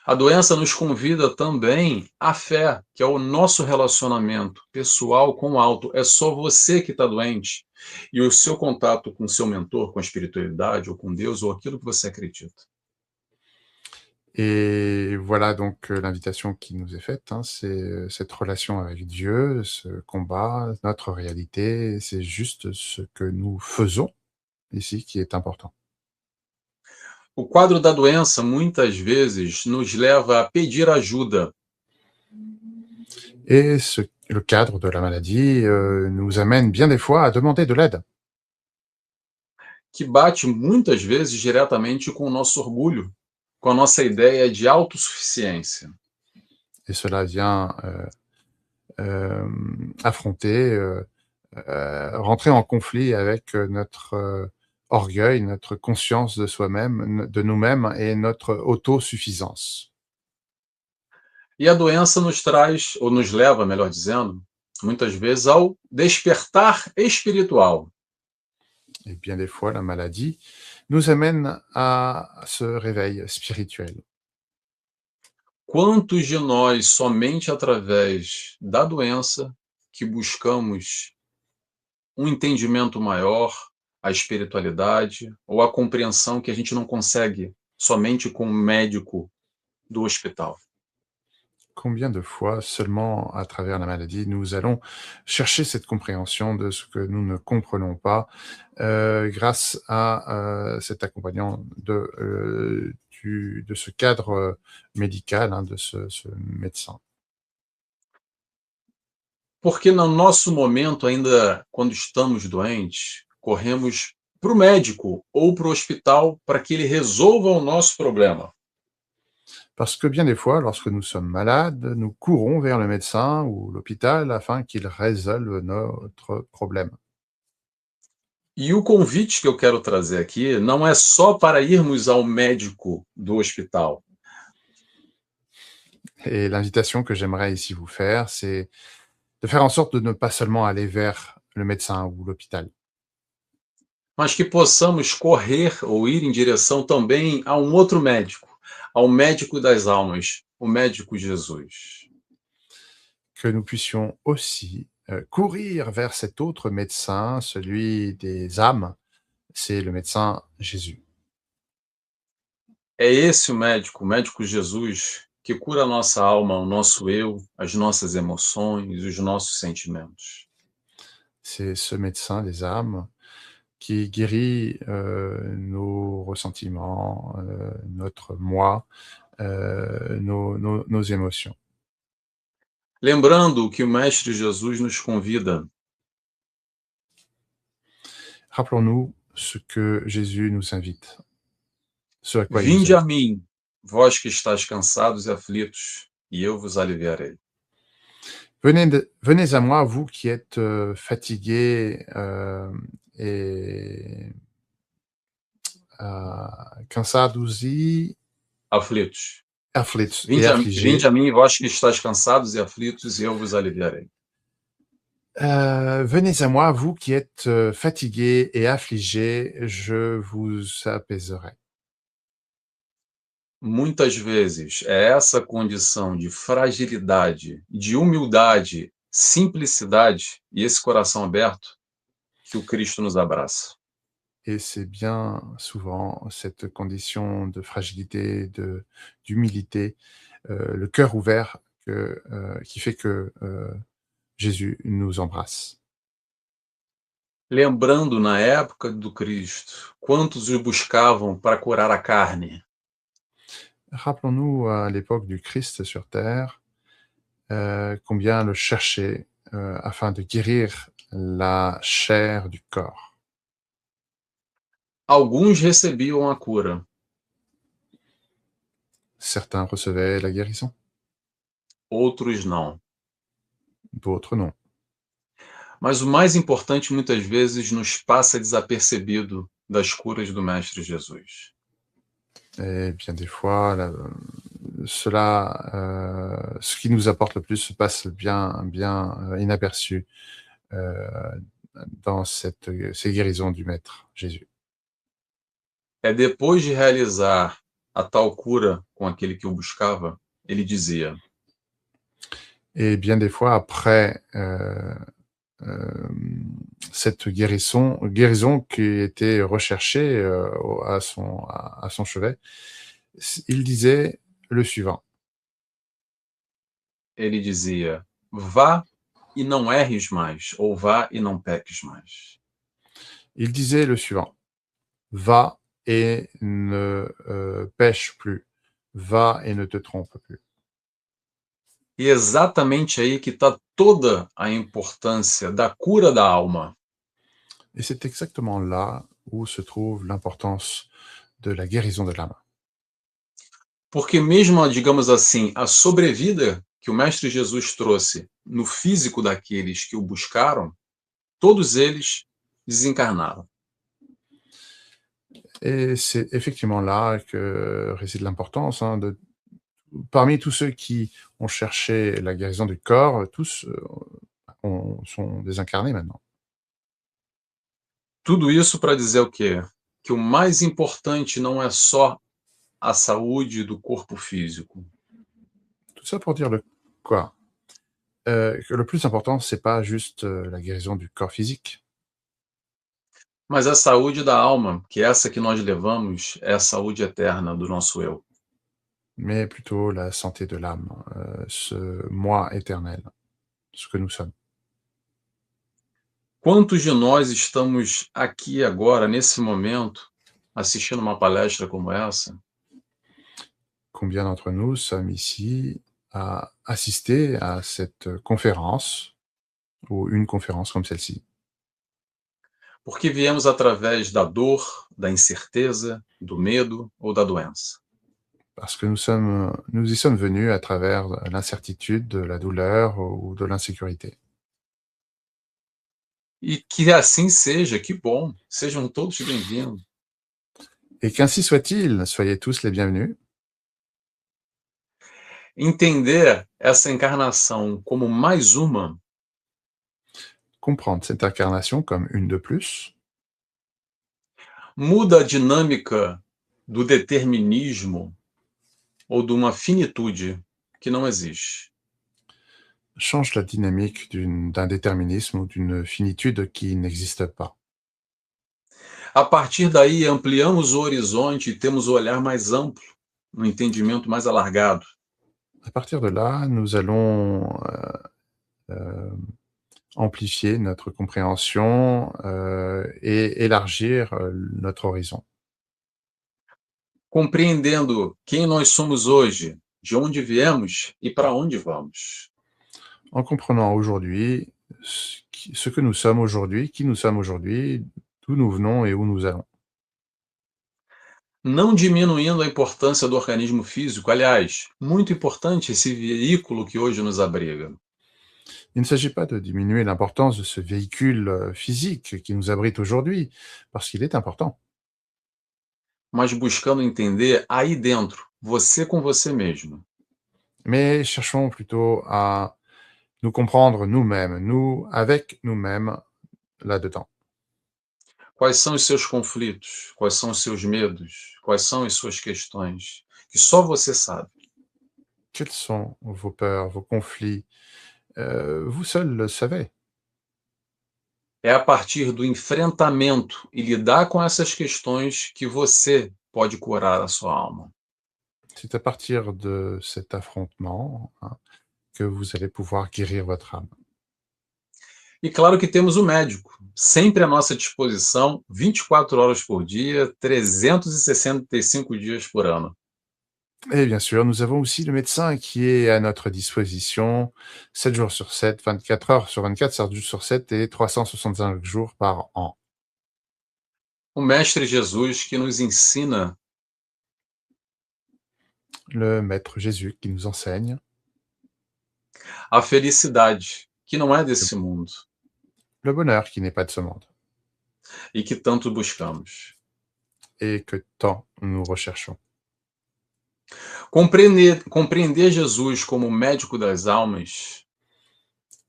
A doença nos convida também à fé, que é o nosso relacionamento pessoal com o alto. É só você que está doente. E o seu contato com o seu mentor, com a espiritualidade, ou com Deus, ou aquilo que você acredita.
Et voilà donc l'invitation qui nous est faite, hein, c'est cette relation avec Dieu, ce combat, notre réalité, c'est juste ce que nous faisons ici qui est important.
O quadro da doença muitas vezes nos leva a pedir ajuda,
Et le cadre de la maladie nous amène bien des fois à demander de l'aide.
que bate muitas vezes diretamente com o nosso orgulho, com a nossa ideia de autossuficiência.
Et cela vient affronter, rentrer en conflit avec notre orgueil, notre conscience de soi-même, de nous-mêmes et notre autosuffisance.
E a doença nos traz, ou nos leva, melhor dizendo, muitas vezes ao despertar espiritual.
Et bien des fois, la maladie nous amène à ce réveil spirituel.
Quantos de nós, somente através da doença, que buscamos um entendimento maior, a espiritualidade, ou a compreensão que a gente não consegue somente com o médico do hospital?
Combien de fois, seulement à travers la maladie, nous allons chercher cette compréhension de ce que nous ne comprenons pas grâce à cet accompagnant de ce cadre médical, hein, de ce médecin.
Porque no nosso momento, ainda quando estamos doentes, corremos para o médico ou para o hospital para que ele resolva o nosso problema.
Parce que bien des fois, lorsque nous sommes malades, nous courons vers le médecin ou l'hôpital afin qu'il résolve notre problème.
E o convite que eu quero trazer aqui não é só para irmos ao médico do hospital,
Et l'invitation que j'aimerais ici vous faire, c'est de faire en sorte de ne pas seulement aller vers le médecin ou l'hôpital,
mas que possamos correr ou ir em direção também a um outro médico, ao médico das almas, o médico Jesus.
que nous puissions aussi courir vers cet autre médecin, celui des âmes, c'est le médecin Jésus.
É esse o médico Jesus, que cura a nossa alma, o nosso eu, as nossas emoções, os nossos sentimentos.
C'est ce médecin des âmes qui guérit nos ressentiments, notre moi, nos émotions.
Lembrando que o Mestre Jesus nos convida,
Rappelons-nous ce que Jésus nous invite, ce à quoi il nous
vinde a
invite.
mim, vós que estáis cansados e aflitos, e eu vos aliviarei.
Venez à moi, vous qui êtes fatigués et cansados e
Aflitos.
aflitos et
Vinde
affligés.
a mim, vós que estáis cansados e aflitos, e eu vos aliviarei.
Venez à moi, vous qui êtes fatigués et affligés, je vous apaiserai.
Muitas vezes é essa condição de fragilidade, de humildade, simplicidade e esse coração aberto que o Cristo nos abraça.
Et c'est bien souvent cette condition de fragilité, d'humilité, le cœur ouvert qui fait que Jésus nous embrasse.
Lembrando na época do Cristo, quantos o buscavam para curar a carne,
Rappelons-nous à l'époque du Christ sur terre, combien le chercher afin de guérir la chair du corps.
Alguns recebiam a cura,
Certains recevaient la guérison,
outros não.
d'autres non.
Mas o mais importante muitas vezes nos passa desapercebido das curas do Mestre Jesus.
Et bien des fois, ce qui nous apporte le plus se passe bien inaperçu dans ces guérisons du Maître Jésus.
É depois de realizar a tal cura com aquele que o buscava, ele dizia:
Et bien des fois, après cette guérison qui était recherchée à son chevet, il disait le suivant.
ele dizia: vá e não erres mais, ou vá e não peques mais.
Il disait le suivant. Va et ne pêche plus. Va et ne te trompe plus.
E exatamente aí que está toda a importância da cura da alma.
Et c'est exactement là où se trouve l'importance de la guérison de l'âme.
Porque mesmo, digamos assim, a sobrevida que o Mestre Jesus trouxe no físico daqueles que o buscaram, todos eles desencarnaram.
Et c'est effectivement là que réside l'importance. Parmi tous ceux qui ont cherché la guérison du corps, tous sont désincarnés maintenant.
Tudo isso para dizer o quê? Que o mais importante não é só a saúde do corpo físico,
Tout ça pour dire quoi? Que le plus important, c'est pas juste la guérison du corps physique,
mas a saúde da alma, que essa que nós levamos é a saúde eterna do nosso eu.
mais plutôt la santé de l'âme, ce moi éternel, ce que nous sommes.
Quantos de nós estamos aqui agora, nesse momento, assistindo uma palestra como essa,
Combien d'entre nous sommes ici à assister à cette conférence ou une conférence comme celle-ci?
porque viemos através da dor, da incerteza, do medo ou da doença.
Parce que nous y sommes venus à travers l'incertitude, de la douleur ou de l'insécurité.
E que assim seja, que bom, sejam todos bem-vindos.
Et qu'ainsi soit-il, soyez tous les bienvenus.
Entender essa encarnação como mais uma
Comprendre cette incarnation comme une de plus
muda a dinâmica do determinismo ou de uma finitude que não existe.
change la dynamique d'un déterminisme ou d'une finitude qui n'existe pas.
A partir daí, ampliamos o horizonte e temos o olhar mais amplo, um entendimento mais alargado.
À partir de là, nous allons amplifier notre compréhension et élargir notre horizon.
Compreendendo quem nós somos hoje, de onde viemos e para onde vamos.
En comprenant aujourd'hui ce que nous sommes aujourd'hui, qui nous sommes aujourd'hui, d'où nous venons et où nous allons.
Não diminuindo a importância do organismo físico, aliás, muito importante esse veículo que hoje nos abriga.
Il ne s'agit pas de diminuer l'importance de ce véhicule physique qui nous abrite aujourd'hui, parce qu'il est important.
Mas buscando entender aí dentro, você com você mesmo.
Mais cherchons plutôt à nous comprendre nous-mêmes, nous avec nous-mêmes là-dedans.
Quais são os seus conflitos? Quais são os seus medos? Quais são as suas questões? Que só você sabe.
Quelles sont vos peurs, vos conflits? Vous seul le savez.
É a partir do enfrentamento e lidar com essas questões que você pode curar a sua alma.
C'est à partir de cet affrontement que vous allez pouvoir guérir votre âme.
E claro que temos o médico, sempre à nossa disposição, 24 horas por dia, 365 dias por ano.
Et bien sûr, nous avons aussi le médecin qui est à notre disposition 7 jours sur 7, 24 heures sur 24, 7 jours sur 7 et 365 jours par an.
O Mestre Jesus que nos ensina
Le Maître Jésus qui nous enseigne
a felicidade, que não é
le
desse mundo
le bonheur qui n'est pas de ce monde
e que tanto buscamos.
et que tant nous recherchons.
Compreender Jesus como médico das almas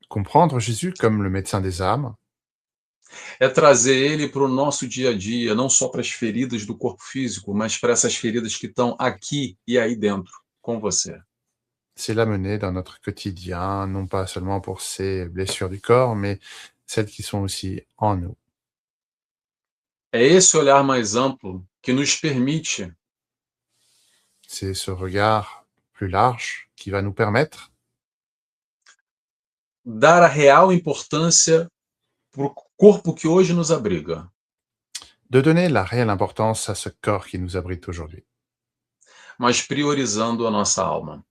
Comprendre Jésus comme le médecin des âmes,
é trazer ele para o nosso dia a dia, não só para as feridas do corpo físico, mas para essas feridas que estão aqui e aí dentro, com você.
c'est l'amener dans notre quotidien, non pas seulement pour ces blessures du corps, mais celles qui sont aussi en nous.
É esse olhar mais amplo que nos permite
C'est ce regard plus large qui va nous permettre
dar a real importância para o corpo que hoje nos abriga,
de donner la réelle importance à ce corps qui nous abrite aujourd'hui,
mas priorizando a nossa alma.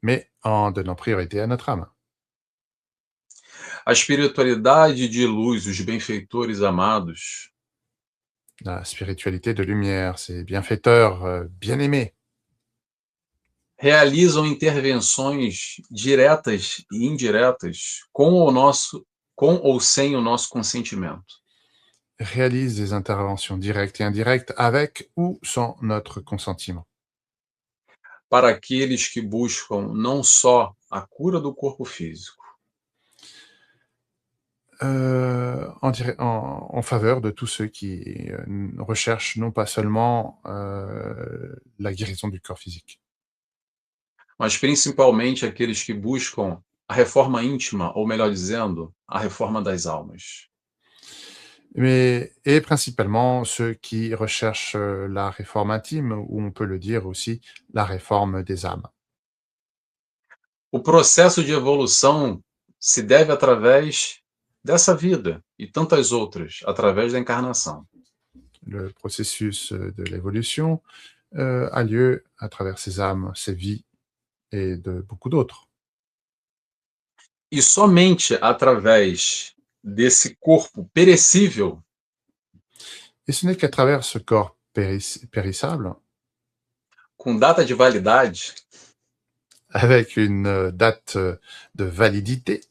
mais en donnant priorité à notre âme.
A espiritualidade de luz, os benfeitores amados,
La spiritualité de lumière, ces bienfaiteurs bien-aimés,
realizam intervenções diretas e indiretas com ou sem o nosso consentimento,
réalisent des interventions directes et indirectes avec ou sans notre consentiment.
para aqueles que buscam não só a cura do corpo físico,
En faveur de tous ceux qui recherchent non pas seulement la guérison du corps physique,
mas principalmente aqueles que buscam a reforma íntima, ou melhor dizendo, a reforma das almas.
et principalement ceux qui recherchent la réforme intime, ou on peut le dire aussi, la réforme des âmes.
O processo de evolução se deve através dessa vida e tantas outras, através da encarnação.
Le processus de l'évolution a lieu à travers ces âmes, ces vies et de beaucoup d'autres.
E somente através desse corpo perecível
Et ce n'est qu'à travers ce corps périssable,
com data de validade,
avec une date de validité,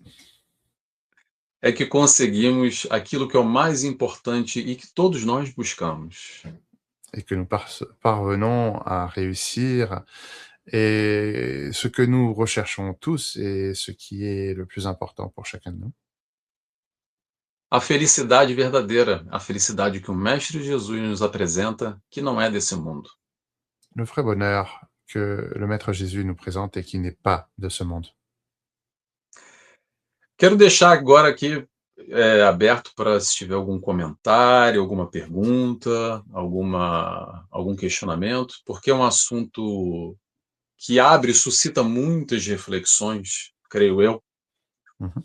é que conseguimos aquilo que é o mais importante e que todos nós buscamos.
et que nous parvenons à réussir. Et ce que nous recherchons tous et ce qui est le plus important pour chacun de nous,
A felicidade verdadeira, a felicidade que o Mestre Jesus nos apresenta, que não é desse mundo.
le vrai bonheur que le Maître Jésus nous présente et qui n'est pas de ce monde.
Quero deixar agora aqui aberto para se tiver algum comentário, alguma pergunta, algum questionamento, porque é um assunto que abre e suscita muitas reflexões, creio eu.
Mhm.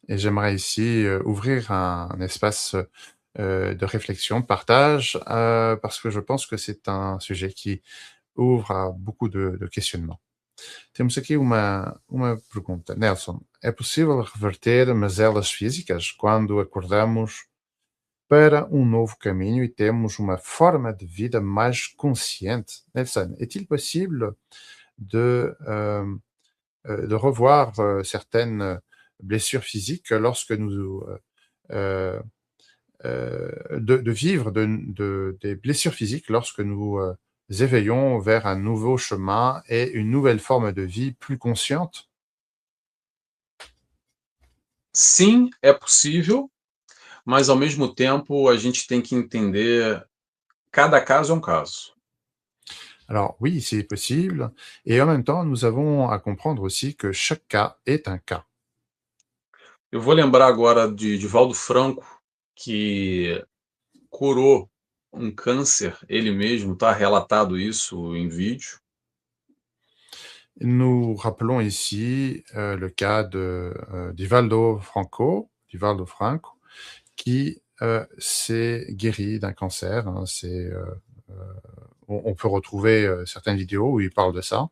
Et j'aimerais ici ouvrir un espace de réflexion, de partage, parce que je pense que c'est un sujet qui ouvre a beaucoup de questionnements. Temos aqui uma pergunta. Nelson, é possível reverter mazelas físicas quando acordamos para um novo caminho e temos uma forma de vida mais consciente? Nelson, est-il possible de revoir certaines blessures physiques lorsque nous de vivre des blessures physiques lorsque nous éveillons vers un nouveau chemin et une nouvelle forme de vie plus consciente?
Sim, é possível, mas ao mesmo tempo a gente tem que entender cada caso é um caso.
Alors oui, c'est possible, et en même temps, nous avons à comprendre aussi que chaque cas est un cas.
Eu vou lembrar agora de Valdo Franco, que curou um câncer, ele mesmo, está relatado isso em vídeo.
Nous rappelons ici le cas d'Ivaldo Franco, qui s'est guéri d'un cancer. Hein, c'est on peut retrouver certaines vidéos où il parle de ça.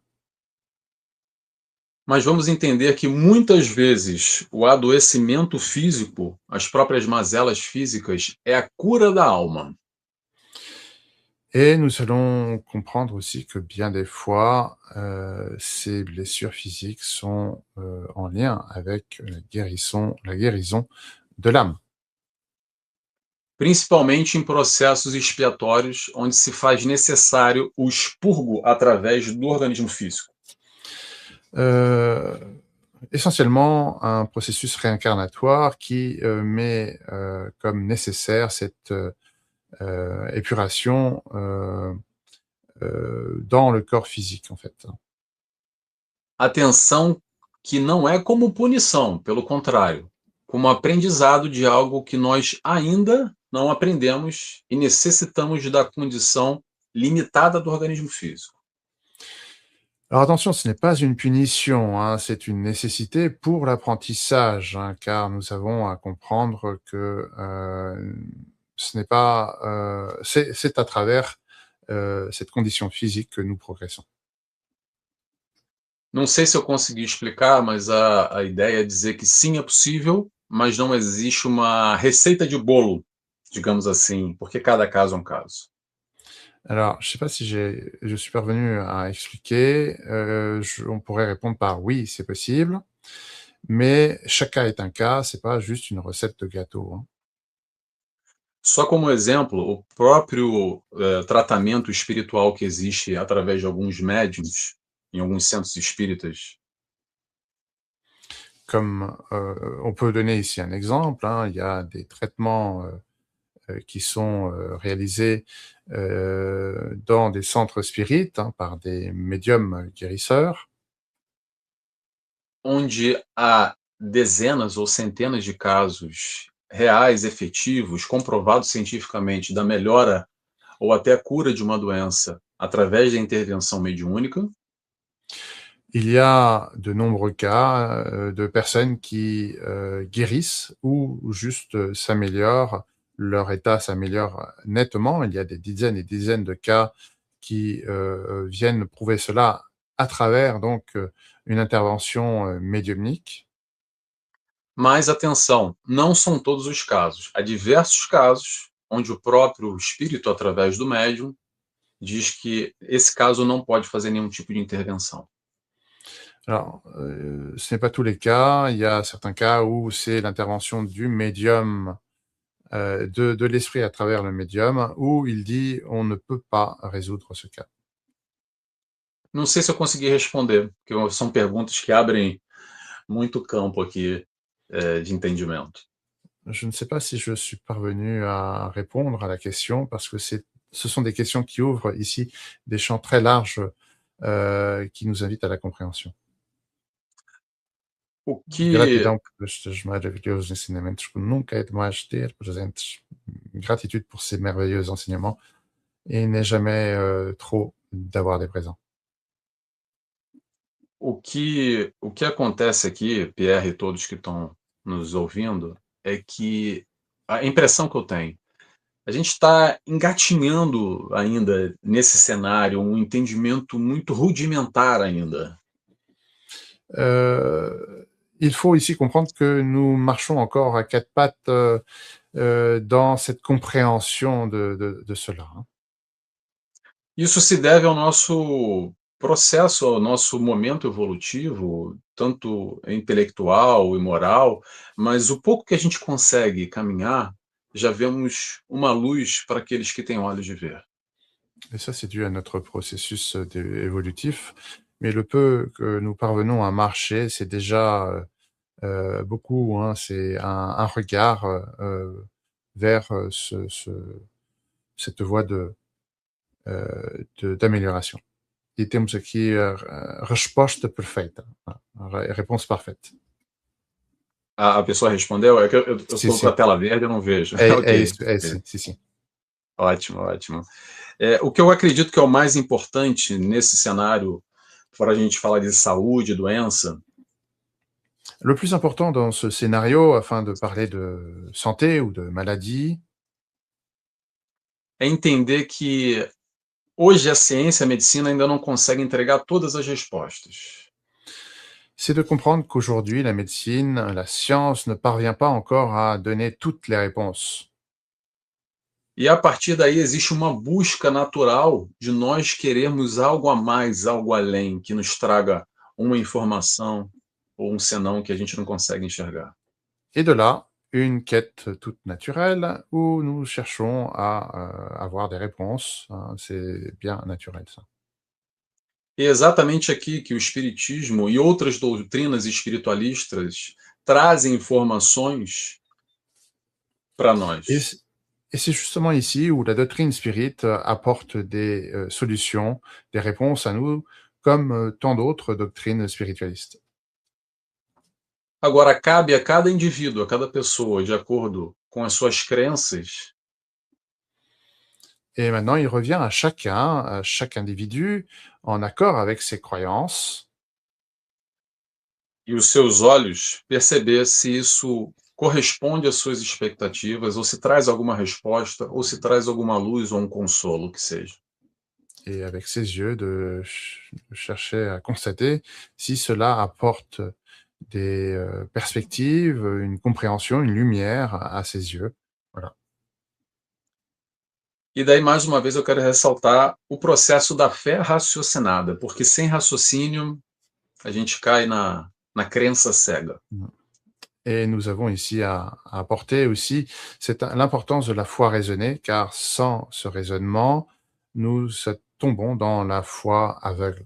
Mas vamos entender que muitas vezes o adoecimento físico, as próprias mazelas físicas, é a cura da alma.
Et nous allons comprendre aussi que bien des fois, ces blessures physiques sont en lien avec la guérison de l'âme.
Principalmente em processos expiatórios, onde se faz necessário o expurgo através do organismo físico.
Euh, Essentiellement un processus réincarnatoire qui met comme nécessaire cette épuration dans le corps physique, en fait.
Atenção que não é como punição, pelo contrário, como aprendizado de algo que nós ainda não aprendemos e necessitamos da condição limitada do organismo físico.
Alors attention, ce n'est pas une punition, hein, c'est une nécessité pour l'apprentissage, hein, car nous avons à comprendre que ce n'est pas, c'est à travers cette condition physique que nous progressons.
Não sei se eu consegui explicar, mas a ideia é dizer que sim, é possível, mas não existe uma receita de bolo, digamos assim, porque cada caso é um caso.
Alors, je ne sais pas si je suis parvenu à expliquer. On pourrait répondre par oui, c'est possible, mais chaque cas est un cas. C'est pas juste une recette de gâteau, hein.
Só como exemplo, o próprio tratamento espiritual que existe através de alguns médiuns, em alguns centros espíritas,
Comme on peut donner ici un exemple, hein, il y a des traitements qui sont réalisés dans des centres spirites, hein, par des médiums guérisseurs.
onde há dezenas ou centenas de casos reais, efetivos, comprovados cientificamente da melhora ou até cura de uma doença através da intervenção mediúnica.
Il y a de nombreux cas de personnes qui guérissent ou juste s'améliorent, leur état s'améliore nettement. Il y a des dizaines et dizaines de cas qui viennent prouver cela à travers donc une intervention médiumnique.
Mas atenção, não são todos os casos. Há diversos casos onde o próprio espírito, através do médium, diz que esse caso não pode fazer nenhum tipo de intervenção.
Alors, ce n'est pas tous les cas. Il y a certains cas où c'est l'intervention du médium, de l'esprit à travers le médium, où il dit on ne peut pas résoudre ce cas.
Não sei se eu consegui responder, porque são perguntas que abrem muito campo aqui de entendimento.
Je ne sais pas si je suis parvenu à répondre à la question parce que ce sont des questions qui ouvrent ici des champs très larges qui nous invitent à la compréhension.
O que,
Gratidão por estes maravilhosos ensinamentos que nunca é demais ter presentes. Gratitude pour ces merveilleux enseignements. Et il n'est jamais trop d'avoir des présents.
o que acontece aqui, Pierre e todos que estão nos ouvindo, é que a impressão que eu tenho, a gente está engatinhando ainda nesse cenário, um entendimento muito rudimentar ainda.
Il faut ici comprendre que nous marchons encore à quatre pattes dans cette compréhension de cela, hein.
Isso se deve ao nosso processo, ao nosso momento evolutivo, tanto intelectual e moral, mas o pouco que a gente consegue caminhar, já vemos uma luz para aqueles que têm olhos de ver.
Et ça, c'est dû à notre processus évolutif. Mais le peu que nous parvenons à marcher, c'est déjà beaucoup, hein. C'est un regard vers cette voie d'amélioration. E temos aqui a resposta perfeita, a réponse parfaite.
A pessoa respondeu? É que eu
Sim,
estou com a
sim.
tela verde, eu não vejo.
É
Ok,
isso, é
ok.
sim, sim, sim.
Ótimo, ótimo. O que eu acredito que é o mais importante nesse cenário, para a gente falar de saúde, doença,
Le plus important dans ce scénario, afin de parler de santé ou de maladie,
é entender que Hoje a ciência e a medicina ainda não conseguem entregar todas as respostas.
C'est de comprendre qu'aujourd'hui, la médecine, la science ne parvient pas encore à donner toutes les réponses.
E a partir daí existe uma busca natural de nós querermos algo a mais, algo além, que nos traga uma informação ou um senão que a gente não consegue enxergar.
Et de là, une quête toute naturelle où nous cherchons à avoir des réponses, hein, c'est bien naturel ça.
E é exatamente aqui que o espiritismo e outras doutrinas espiritualistas trazem informações para
Et
nós.
c et c'est justement ici où la doctrine spirit apporte des, solutions, des réponses à nous, comme, tant d'autres doctrines spiritualistes.
Agora, cabe a cada indivíduo, a cada pessoa, de acordo com as suas crenças,
Et maintenant, il revient à chaque individu, en accord avec ses croyances,
e os seus olhos perceber se isso corresponde às suas expectativas, ou se traz alguma resposta, ou se traz alguma luz ou um consolo, que seja.
et avec ses yeux de chercher à constater si cela apporte des, perspectives, une compréhension, une lumière à ses yeux. Voilà.
E daí, mais uma vez, eu quero ressaltar o processo da fé raciocinada, porque sem raciocínio a gente cai na crença cega.
Mmh. Et nous avons ici à apporter aussi l'importance de la foi raisonnée, car sans ce raisonnement, nous tombons dans la foi aveugle.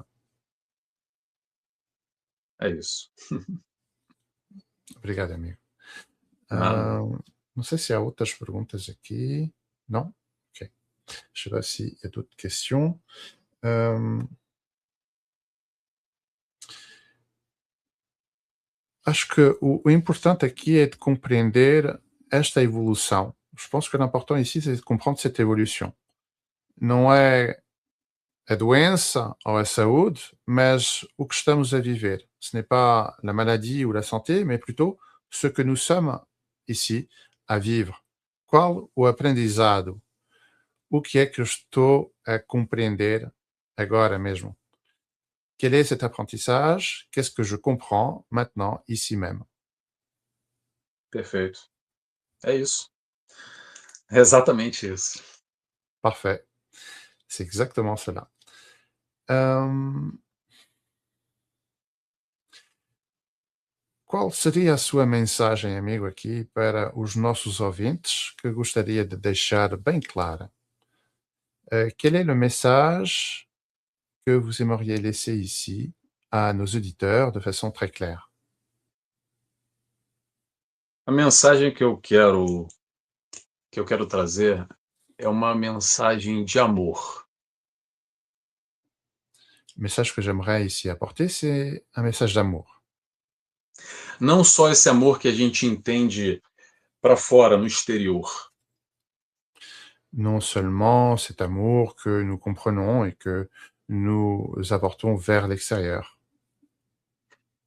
É isso.
Obrigado, amigo.
Nada.
Não sei se há outras perguntas aqui. Não? Ok. Je sais pas s'il y a d'autres questions. Acho que o importante aqui é de compreender esta evolução. Je pense que l'important ici, c'est de comprendre cette évolution. Não é a doença ou a saúde, mas o que estamos a viver. Ce n'est pas la maladie ou la santé, mais plutôt ce que nous sommes ici a vivre. Qual o aprendizado? O que é que eu estou a compreender agora mesmo? Quel est cet apprentissage? Qu'est-ce que je comprends maintenant, ici même?
Perfeito. É isso. É exatamente isso.
Parfait. C'est exactement cela. Hum, Qual seria a sua mensagem, amigo, aqui para os nossos ouvintes que gostaria de deixar bem clara? Quel est le message que vous aimeriez laisser ici à nos auditeurs de façon très claire?
A mensagem que eu quero trazer é uma mensagem de amor.
Le message que j'aimerais ici apporter, c'est un message d'amour.
Não só esse amor que a gente entende para fora, no exterior,
Non seulement cet amour que nous comprenons et que nous apportons vers l'extérieur,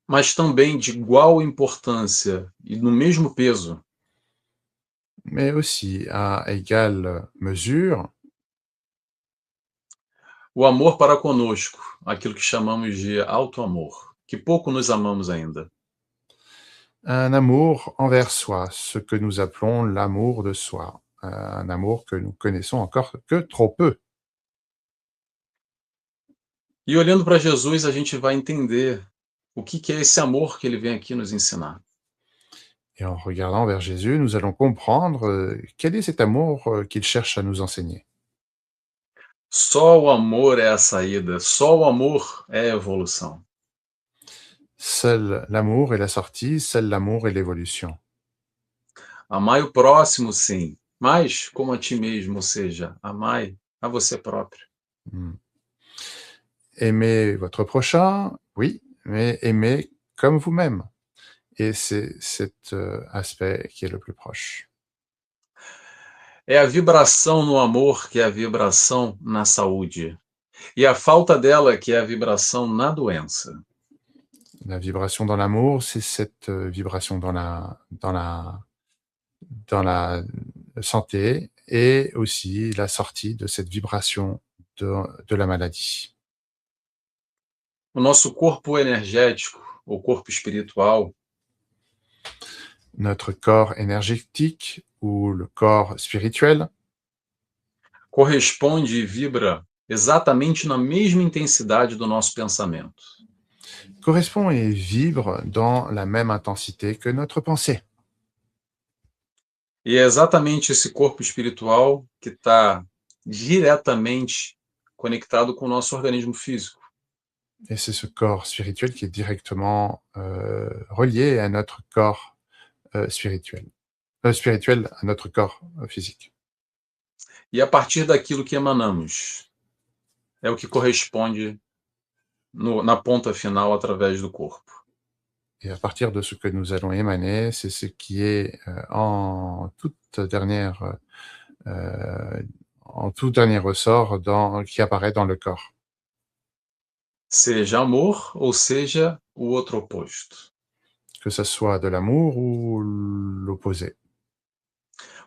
mas também de igual importância e no mesmo peso,
mais aussi à égale mesure,
o amor para conosco, aquilo que chamamos de auto-amor, que pouco nos amamos ainda.
un amour envers soi, ce que nous appelons l'amour de soi, un amour que nous connaissons encore que trop peu.
E olhando para Jesus, a gente vai entender o que é esse amor que ele vem aqui nos ensinar.
Et en regardant vers Jésus, nous allons comprendre quel est cet amour qu'il cherche à nous enseigner.
Só o amor é a saída, só o amor é a evolução.
Seul l'amour est la sortie, seul l'amour est l'évolution.
Amai o próximo, sim, mas como a ti mesmo, ou seja, amai a você próprio.
Mm. Aimez votre prochain, oui, mais aimez comme vous-même. Et c'est cet aspect qui est le plus proche.
É a vibração no amor que é a vibração na saúde. E a falta dela que é a vibração na doença.
La vibration dans l'amour, c'est cette vibration dans la santé et aussi la sortie de cette vibration de la maladie.
O nosso corpo energético, ou corpo espiritual,
Notre corps énergétique ou le corps spirituel
corresponde e vibra exatamente na mesma intensidade do nosso pensamento.
correspond et vibre dans la même intensité que notre pensée.
E é exatamente esse corpo espiritual que está diretamente conectado com o nosso organismo físico.
Et c'est ce corps spirituel qui est directement relié à notre corps spirituel. Spirituel à notre corps physique.
E a partir daquilo que emanamos, é o que corresponde na ponta final através do corpo.
Et à partir de ce que nous allons émaner, c'est ce qui est en tout dernier ressort qui apparaît dans le corps.
Seja amor ou seja o outro oposto.
Que ce soit de l'amour ou l'opposé.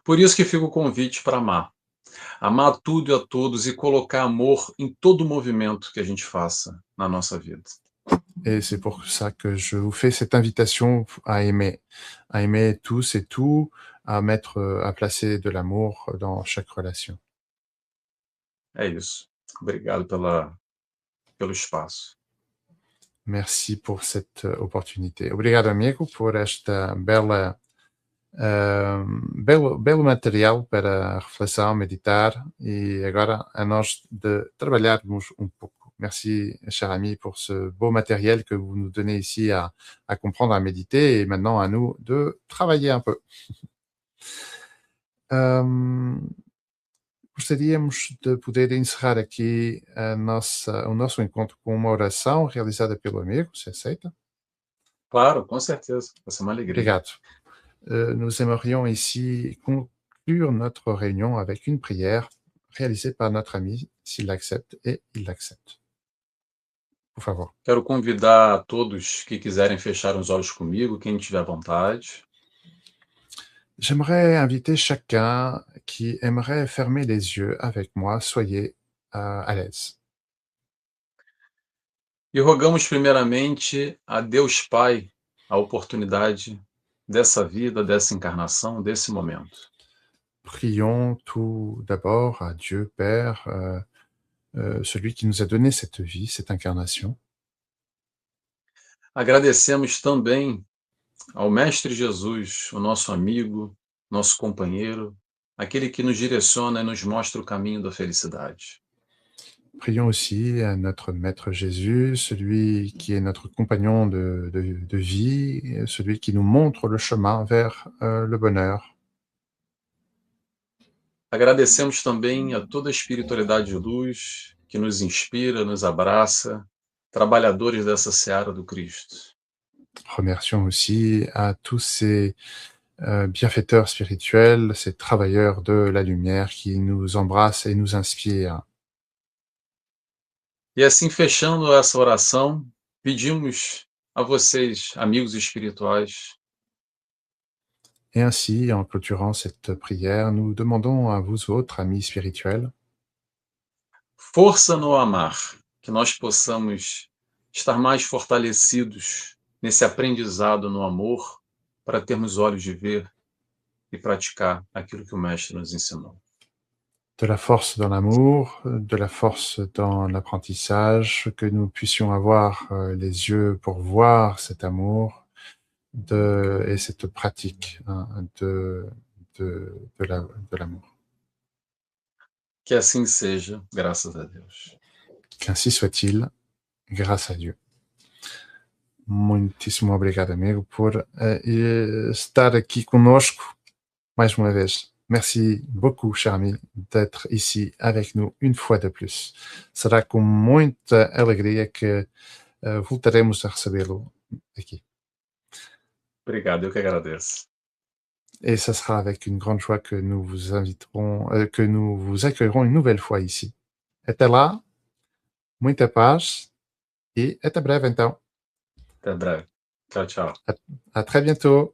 Por isso que fica o convite para amar. Amar tudo e a todos e colocar amor em todo movimento que a gente faça na nossa vida.
Et c'est pour ça que je vous fais cette invitation à aimer tous et tout, à placer de l'amour dans chaque relation.
É isso. Obrigado pelo espaço.
Merci pour cette opportunité. Obrigado, amigo, por esta belo material para reflexão, meditar e agora a nós de trabalharmos um pouco. Merci, cher ami, pour ce beau matériel que vous nous donnez ici à comprendre, à méditer et maintenant à nous de travailler un peu. Gostaríamos de poder encerrar aqui o nosso encontro com uma oração realizada pelo amigo, se aceita?
Claro, com certeza. Vai ser uma alegria.
Obrigado. Nous aimerions ici conclure notre réunion avec une prière réalisée par notre ami, s'il l'accepte, et il l'accepte. Por favor.
Quero convidar a todos que quiserem fechar os olhos comigo, quem tiver vontade.
J'aimerais inviter chacun qui aimerait fermer les yeux avec moi, soyez à l'aise.
E rogamos primeiramente a Deus Pai a oportunidade dessa vida, dessa encarnação, desse momento.
Prions tout d'abord à Dieu Père, celui qui nous a donné cette vie, cette incarnation.
Agradecemos também ao Mestre Jesus, o nosso amigo, nosso companheiro, aquele que nos direciona e nos mostra o caminho da felicidade.
Prions aussi à notre Maître Jésus, celui qui est notre compagnon de vie, celui qui nous montre le chemin vers le bonheur.
Agradecemos também a toda a espiritualidade de luz que nos inspira, nos abraça, trabalhadores dessa seara do Cristo.
Remercions aussi à tous ces bienfaiteurs spirituels, ces travailleurs de la lumière qui nous embrassent et nous inspirent.
E assim, fechando essa oração, pedimos a vocês, amigos espirituais,
Et ainsi, en clôturant cette prière, nous demandons à vous autres, amis spirituels,
força no amar, que nós possamos estar mais fortalecidos nesse aprendizado no amor, para termos olhos de ver e praticar aquilo que o Mestre nos ensinou.
de la force dans l'amour, de la force dans l'apprentissage, que nous puissions avoir les yeux pour voir cet amour et cette pratique de l'amour.
Que assim seja, graças a Deus.
Qu'ainsi soit-il, grâce à Dieu. Muitíssimo obrigado, amigo, por estar aqui conosco mais uma vez. Merci beaucoup, cher ami, d'être ici avec nous une fois de plus. Será com muita alegria que voltaremos a recebê-lo aqui.
Obrigado, eu que agradeço.
Et ça sera avec une grande joie que nous vous inviterons, que nous vous accueillerons une nouvelle fois ici. Até lá, muita paz e até breve então.
Até breve. Tchau, tchau.
À très bientôt.